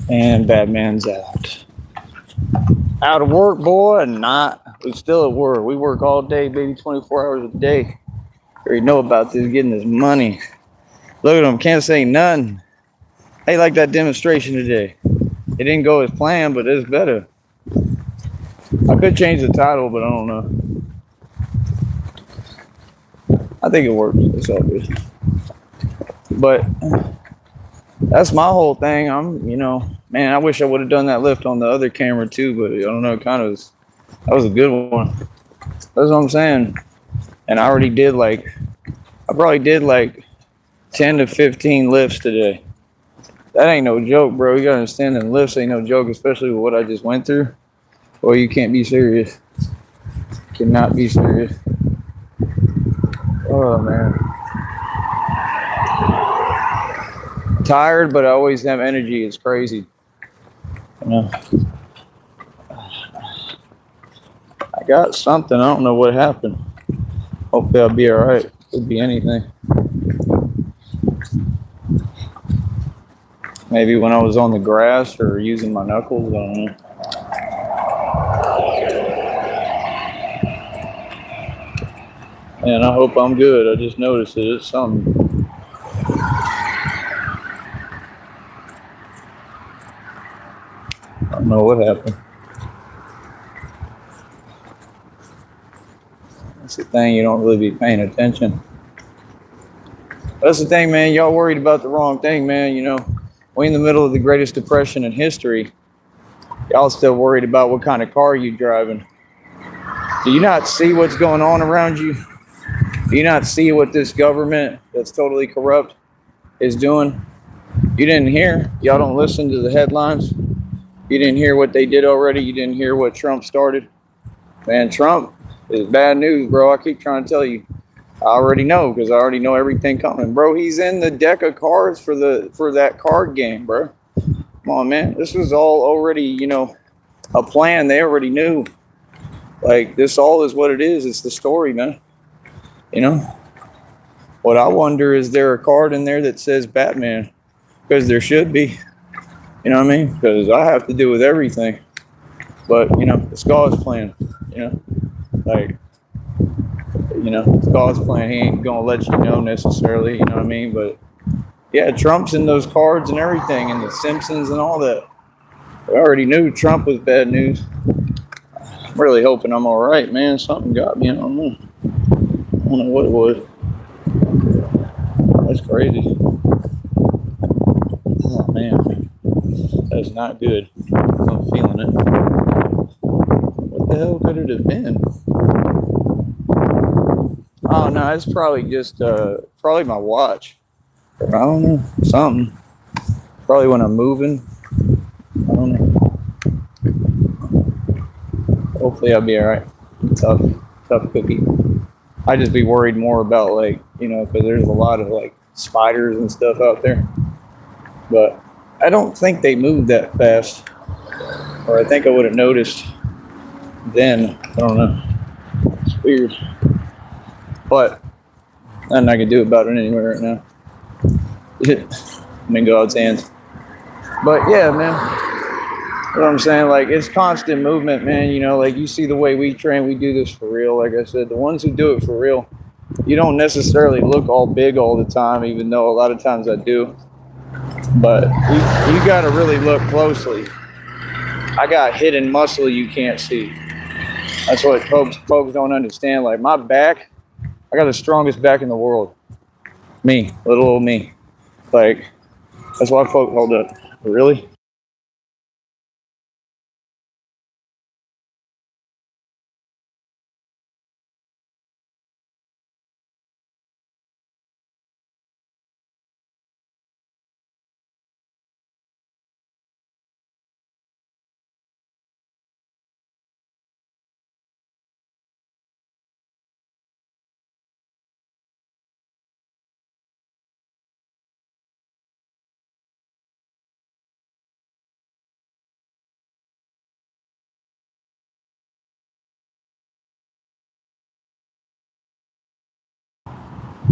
[SPEAKER 1] And Batman's out. Out of work, boy, and not. We still at work. We work all day, baby, 24 hours a day. Already know about this, getting this money. Look at him, can't say none. Hey, like that demonstration today. It didn't go as planned, but it's better. I could change the title, but I don't know. I think it works. It's all good. But that's my whole thing. Man, I wish I would have done that lift on the other camera too, but I don't know. That was a good one. That's what I'm saying. And I probably did like 10 to 15 lifts today. That ain't no joke, bro. You gotta understand that lifts ain't no joke, especially with what I just went through. Well, you can't be serious. Cannot be serious. Oh, man. Tired, but I always have energy. It's crazy. You know? I got something. I don't know what happened. Hopefully I'll be all right. Could be anything. Maybe when I was on the grass or using my knuckles. I don't know. And I hope I'm good. I just noticed it. It's something. I don't know what happened. That's the thing. You don't really be paying attention. That's the thing, man. Y'all worried about the wrong thing, man. You know, we're in the middle of the greatest depression in history. Y'all still worried about what kind of car you driving. Do you not see what's going on around you? Do you not see what this government that's totally corrupt is doing? You didn't hear. Y'all don't listen to the headlines. You didn't hear what they did already. You didn't hear what Trump started. Man, Trump is bad news, bro. I keep trying to tell you. I already know because I already know everything coming, bro. He's in the deck of cards for that card game, bro. Come on, man. This was all already, a plan. They already knew. Like, this all is what it is. It's the story, man. What I wonder, is there a card in there that says Batman? Because there should be. You know what I mean? Because I have to do with everything. But, it's God's plan. It's God's plan. He ain't going to let you know necessarily. You know what I mean? But, yeah, Trump's in those cards and everything, and the Simpsons and all that. I already knew Trump was bad news. I'm really hoping I'm all right, man. Something got me. I don't know what it was. That's crazy. Oh, man. That's not good. I'm feeling it. What the hell could it have been? Oh, no, it's probably just, probably my watch. I don't know. Something. Probably when I'm moving. I don't know. Hopefully I'll be all right. Tough cookie. I just be worried more about, because there's a lot of, spiders and stuff out there. But I don't think they moved that fast. Or I think I would have noticed then. I don't know. It's weird. But nothing I can do about it anyway right now. I'm in God's hands. But yeah, man. You know what I'm saying? It's constant movement, man. You see the way we train, we do this for real. Like I said, the ones who do it for real, you don't necessarily look all big all the time, even though a lot of times I do. But you got to really look closely. I got hidden muscle you can't see. That's what folks don't understand. Like, my back, I got the strongest back in the world. Me, little old me. That's why folks hold up. Really?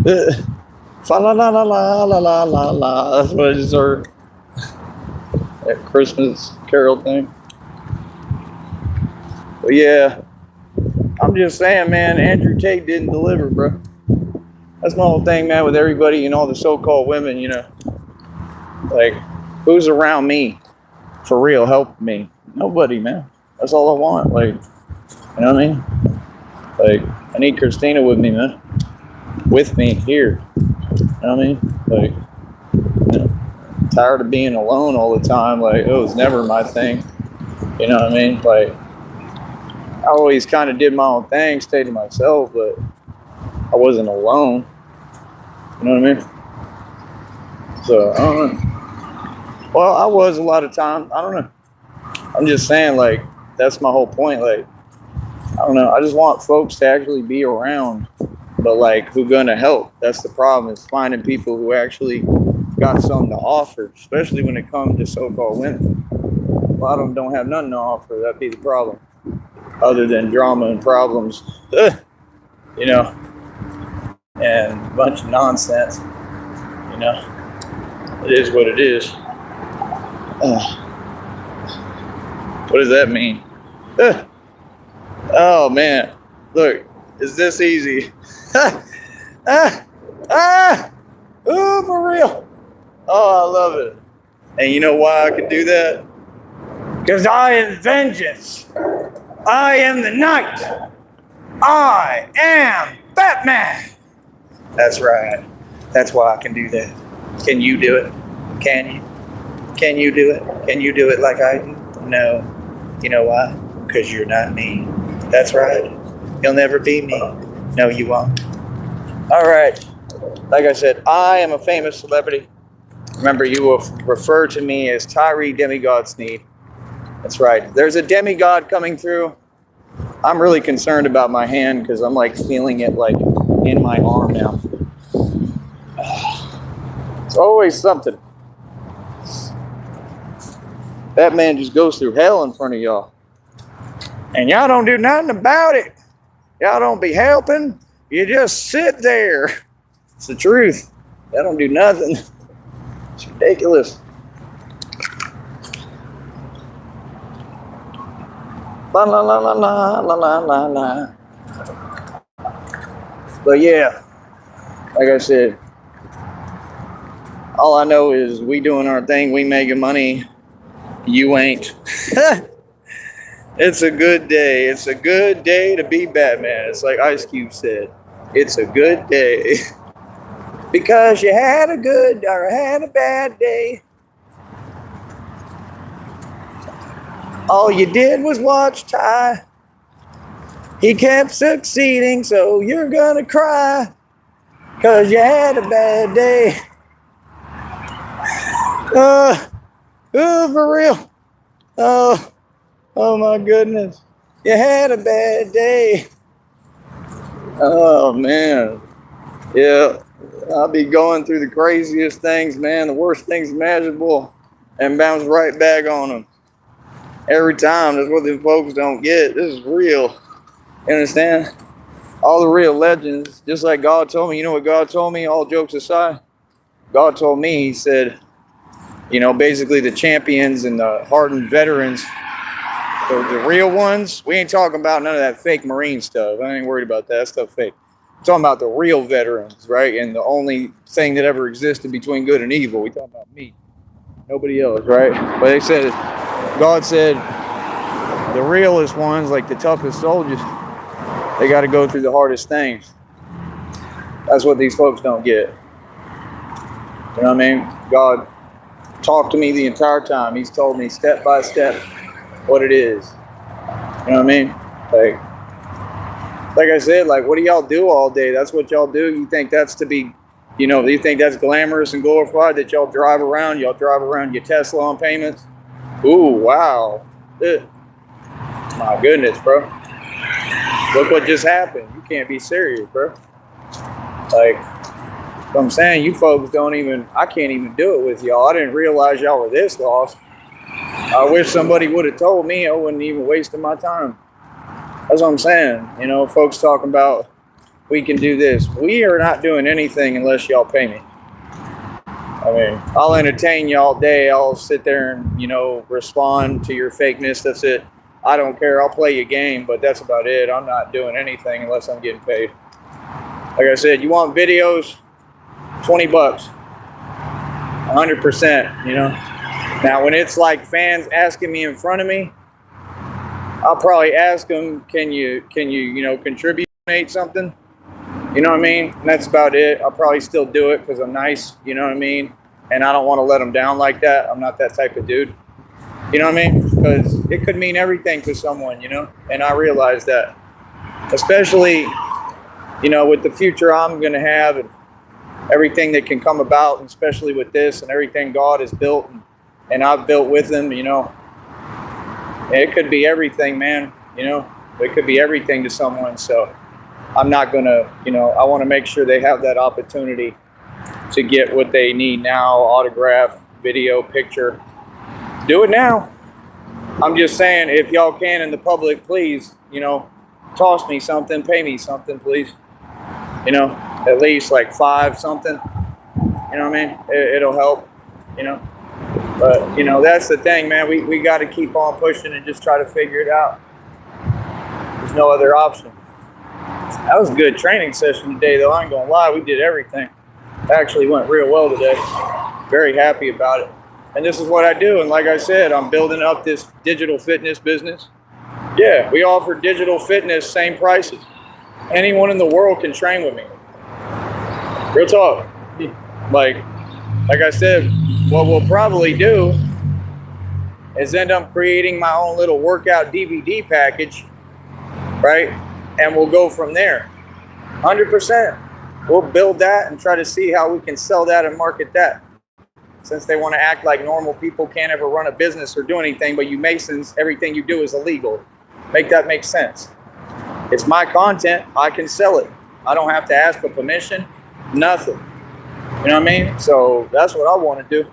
[SPEAKER 1] Fa la la la la la la la la. That's what I just heard. that Christmas Carol thing. But yeah, I'm just saying, man, Andrew Tate didn't deliver, bro. That's my whole thing, man, with everybody and all the so-called women, like, who's around me for real help me? Nobody, man. That's all I want. Like, you know what I mean? Like, I need Christina with me, man. With me here. You know what I mean? Like, tired of being alone all the time. Like, it was never my thing. You know what I mean? Like, I always kind of did my own thing, stayed to myself, but I wasn't alone. You know what I mean? So, I don't know. Well, I was a lot of time. I don't know. I'm just saying, like, that's my whole point. Like, I don't know. I just want folks to actually be around, but, like, who gonna help? That's the problem, is finding people who actually got something to offer, especially when it comes to so-called women. A lot of them don't have nothing to offer. That'd be the problem. Other than drama and problems, you know, and a bunch of nonsense, you know. It is what it is. What does that mean? Oh man, look, is this easy? Oh, for real. Oh, I love it. And you know why I can do that? Because I am vengeance. I am the knight. I am Batman. That's right. That's why I can do that. Can you do it? Can you? Can you do it? Can you do it like I do? No. You know why? Because you're not me. That's right. You'll never be me. No, you won't. All right. Like I said, I am a famous celebrity. Remember, you will refer to me as Tyree Demigod Sneed. That's right. There's a demigod coming through. I'm really concerned about my hand because I'm like feeling it like in my arm now. It's always something. That man just goes through hell in front of y'all. And y'all don't do nothing about it. Y'all don't be helping. You just sit there. It's the truth. Y'all don't do nothing. It's ridiculous. La la la la la la la la la. But yeah, like I said, all I know is we doing our thing, we making money. You ain't. It's a good day. It's a good day to be Batman. It's like Ice Cube said. It's a good day. Because you had a good or had a bad day. All you did was watch Ty. He kept succeeding, so you're gonna cry. Cause you had a bad day. For real. Oh my goodness. You had a bad day. Oh man. Yeah. I'll be going through the craziest things, man, the worst things imaginable, and bounce right back on them. Every time. That's what the folks don't get. This is real. You understand? All the real legends, just like God told me. You know what God told me, all jokes aside? God told me, he said, basically the champions and the hardened veterans, the real ones, we ain't talking about none of that fake Marine stuff. I ain't worried about that. That stuff fake. I'm talking about the real veterans, right? And the only thing that ever existed between good and evil. We talking about me. Nobody else, right? But they said, God said, the realest ones, like the toughest soldiers, they got to go through the hardest things. That's what these folks don't get. You know what I mean? God talked to me the entire time. He's told me step by step what it is. You know what I mean? Like I said, like, what do y'all do all day? That's what y'all do. You think that's to be, you think that's glamorous and glorified that y'all drive around your Tesla on payments? Ooh, wow. My goodness, bro. Look what just happened. You can't be serious, bro. Like, I'm saying, you folks I can't even do it with y'all. I didn't realize y'all were this lost. I wish somebody would have told me. I wouldn't even wasted my time. That's what I'm saying. Folks talking about we can do this. We are not doing anything unless y'all pay me. I mean, I'll entertain you all day. I'll sit there and, you know, respond to your fakeness. That's it. I don't care. I'll play your game, but that's about it. I'm not doing anything unless I'm getting paid. Like I said, you want videos, $20, 100%, you know. Now, when it's like fans asking me in front of me, I'll probably ask them, can you, contribute, donate something? You know what I mean? And that's about it. I'll probably still do it because I'm nice, you know what I mean? And I don't want to let them down like that. I'm not that type of dude. You know what I mean? Because it could mean everything to someone, you know? And I realize that. Especially, you know, with the future I'm going to have and everything that can come about, and especially with this and everything God has built and I've built with him, you know. It could be everything, man, you know. It could be everything to someone. So I'm not going to, you know, I want to make sure they have that opportunity to get what they need now, autograph, video, picture. Do it now. I'm just saying, if y'all can in the public, please, you know, toss me something, pay me something, please. You know, at least like 5 something. You know what I mean? It'll help, you know. But, you know, that's the thing, man. We got to keep on pushing and just try to figure it out. There's no other option. That was a good training session today, though. I ain't going to lie. We did everything. It actually went real well today. Very happy about it. And this is what I do. And like I said, I'm building up this digital fitness business. Yeah, we offer digital fitness, same prices. Anyone in the world can train with me. Real talk. Like I said, what we'll probably do is end up creating my own little workout DVD package, right? And we'll go from there. 100%. We'll build that and try to see how we can sell that and market that. Since they want to act like normal people can't ever run a business or do anything, but you Masons, everything you do is illegal. Make that make sense. It's my content. I can sell it. I don't have to ask for permission. Nothing. You know what I mean? So that's what I want to do.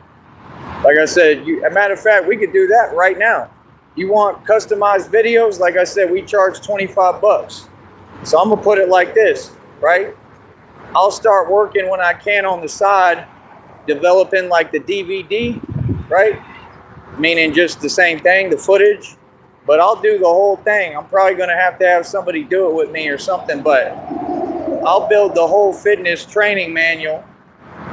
[SPEAKER 1] Like I said, as a matter of fact, we could do that right now. You want customized videos? Like I said, we charge $25. So I'm going to put it like this, right? I'll start working when I can on the side, developing like the DVD, right? Meaning just the same thing, the footage. But I'll do the whole thing. I'm probably going to have somebody do it with me or something, but I'll build the whole fitness training manual,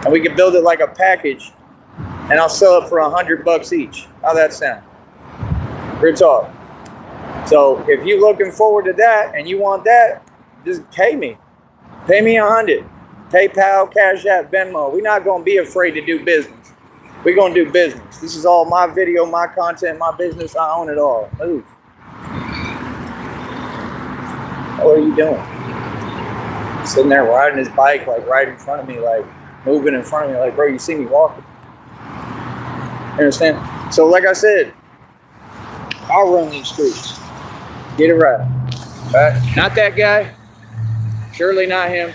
[SPEAKER 1] and we can build it like a package, and I'll sell it for $100 each. How'd that sound? Real talk. So if you're looking forward to that and you want that, just pay me. Pay me $100. PayPal, Cash App, Venmo. We're not going to be afraid to do business. We're going to do business. This is all my video, my content, my business. I own it all. Move. What are you doing? Sitting there riding his bike, like right in front of me, like moving in front of me, like, bro, you see me walking. You understand? So like I said, I'll run these streets. Get it right. Right? Not that guy. Surely not him.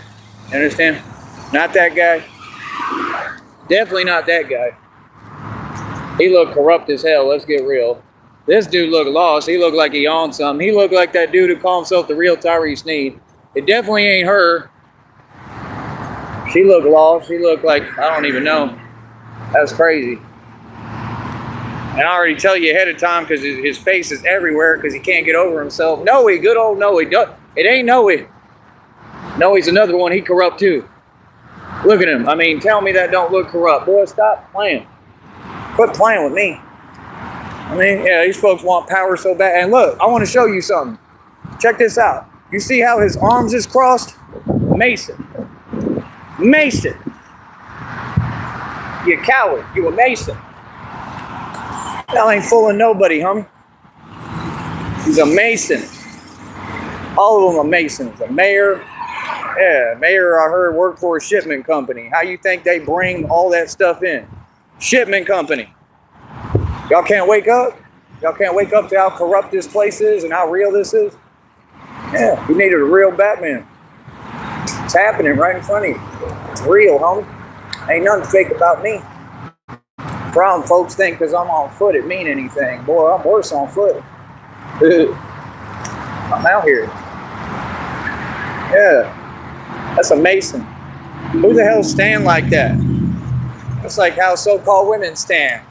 [SPEAKER 1] You understand? Not that guy. Definitely not that guy. He looked corrupt as hell. Let's get real. This dude looked lost. He looked like he owned something. He looked like that dude who called himself the real Tyree Sneed. It definitely ain't her. She looked lost. She looked like, I don't even know. That's crazy. And I already tell you ahead of time because his face is everywhere because he can't get over himself. Noe, good old Noe. It ain't Noe. Noe's another one. He corrupt too. Look at him. I mean, tell me that don't look corrupt. Boy, stop playing. Quit playing with me. I mean, yeah, these folks want power so bad. And look, I want to show you something. Check this out. You see how his arms is crossed? Mason. Mason. You coward. You a Mason. That ain't fooling nobody, homie. He's a Mason. All of them are Masons. A mayor. Yeah, mayor, I heard, worked for a shipment company. How you think they bring all that stuff in? Shipment company. Y'all can't wake up? Y'all can't wake up to how corrupt this place is and how real this is? Yeah, you needed a real Batman. It's happening right in front of you. It's real, homie. Ain't nothing fake about me. Problem, folks think because I'm on foot it mean anything. Boy, I'm worse on foot. I'm out here. Yeah. That's a Mason. Who the hell stand like that? It's like how so-called women stand.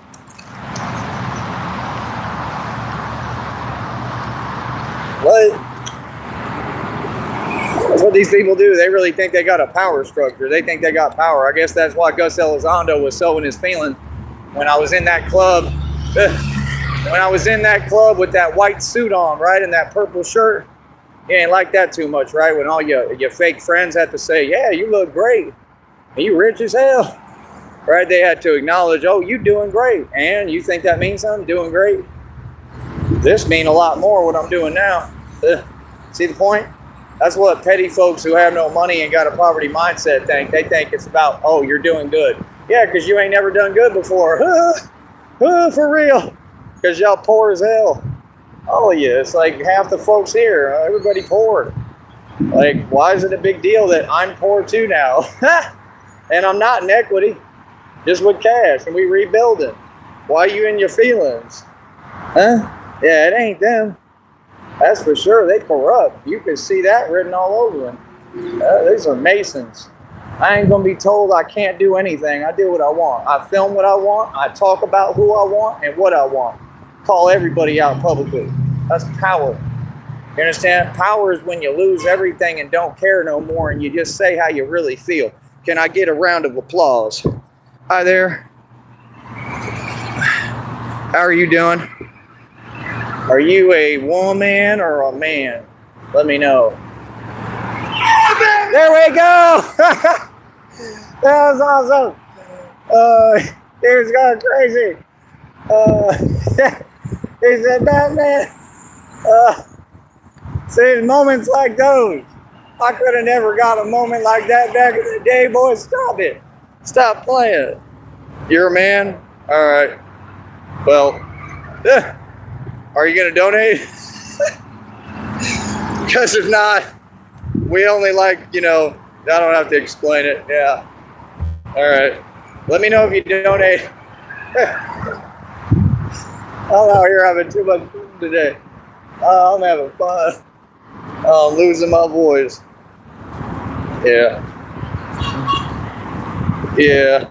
[SPEAKER 1] What? That's what these people do. They really think they got a power structure. They think they got power. I guess that's why Gus Elizondo was so in his feeling when I was in that club. When I was in that club with that white suit on, right, and that purple shirt. You ain't like that too much, right? When all your fake friends had to say, yeah, you look great. You rich as hell. Right? They had to acknowledge, oh, you doing great. And you think that means something? Doing great? This mean a lot more what I'm doing now. See the point? That's what petty folks who have no money and got a poverty mindset think. They think it's about, oh, you're doing good. Yeah, because you ain't never done good before. For real. Because y'all poor as hell. All of you. It's like half the folks here. Everybody poor. Like, why is it a big deal that I'm poor too now? And I'm not in equity. Just with cash. And we rebuilding. Why you in your feelings? Huh? Yeah, it ain't them. That's for sure. They corrupt. You can see that written all over them. These are Masons. I ain't going to be told I can't do anything. I do what I want. I film what I want. I talk about who I want and what I want. Call everybody out publicly. That's power. You understand? Power is when you lose everything and don't care no more and you just say how you really feel. Can I get a round of applause? Hi there. How are you doing? Are you a woman or a man? Let me know. There we go. That was awesome. Dude's going crazy. He said, Batman. See, moments like those. I could have never got a moment like that back in the day, boy. Stop it. Stop playing. You're a man? All right. Well, are you going to donate? Because if not, we only like, I don't have to explain it. Yeah. All right. Let me know if you donate. I'm out here having too much fun today. I'm having fun. I'm losing my voice. Yeah. Yeah.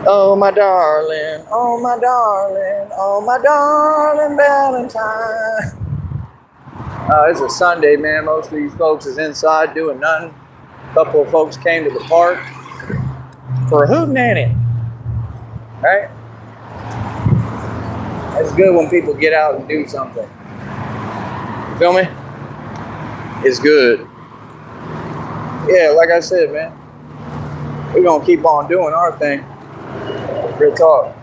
[SPEAKER 1] Oh, my darling. Oh, my darling. Oh, my darling Valentine. It's a Sunday, man. Most of these folks is inside doing nothing. A couple of folks came to the park for a hootenanny. Right? It's good when people get out and do something. You feel me? It's good. Yeah, like I said, man. We're going to keep on doing our thing. Real talk.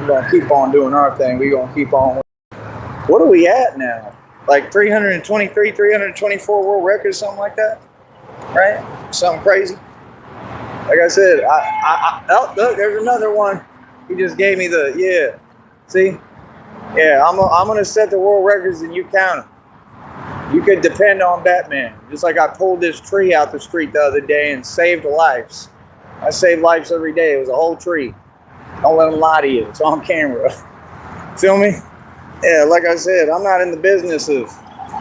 [SPEAKER 1] We're going to keep on doing our thing. We're going to keep on. What are we at now? Like 323, 324 world records, something like that? Right? Something crazy. Like I said, oh, look, there's another one. He just gave me the, yeah. See? Yeah, I'm going to set the world records and you count them. You could depend on Batman. Just like I pulled this tree out the street the other day and saved lives. I save lives every day. It was a whole tree. Don't let them lie to you. It's on camera. Feel me? Yeah, like I said, I'm not in the business of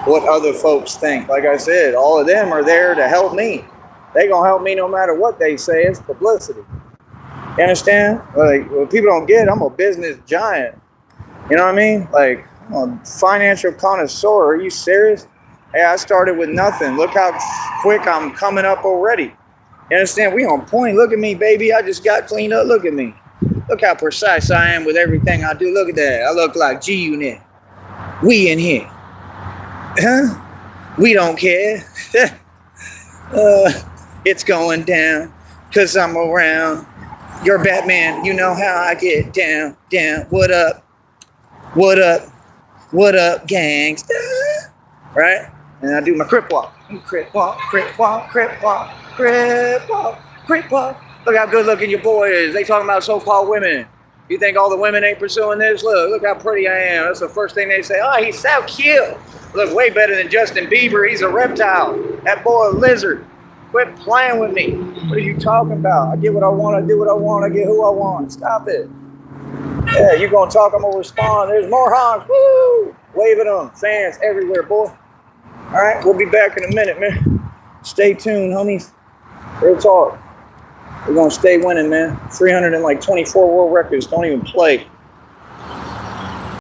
[SPEAKER 1] what other folks think. Like I said, all of them are there to help me. They gonna help me no matter what they say. It's publicity. You understand? Like, what people don't get, I'm a business giant. You know what I mean? Like, I'm a financial connoisseur. Are you serious? Hey, I started with nothing. Look how quick I'm coming up already. You understand? We on point. Look at me, baby. I just got cleaned up. Look at me. Look how precise I am with everything I do. Look at that. I look like G-Unit. We in here. Huh? We don't care. It's going down because I'm around. You're Batman. You know how I get down, down. What up? What up? What up, gangs? Right? And I do my crip walk. Crip walk, crip walk, crip walk, crip walk, crip walk. Look how good looking your boy is. They talking about so-called women. You think all the women ain't pursuing this? Look how pretty I am. That's the first thing they say. Oh, he's so cute. Look way better than Justin Bieber. He's a reptile. That boy a lizard. Quit playing with me. What are you talking about? I get what I want. I do what I want. I get who I want. Stop it. Yeah, you gonna talk, I'm gonna respond. There's more honks. Woo! Waving them. Fans everywhere, boy. All right, we'll be back in a minute, man. Stay tuned, homies. Real talk. We're gonna stay winning, man. 324 world records. Don't even play.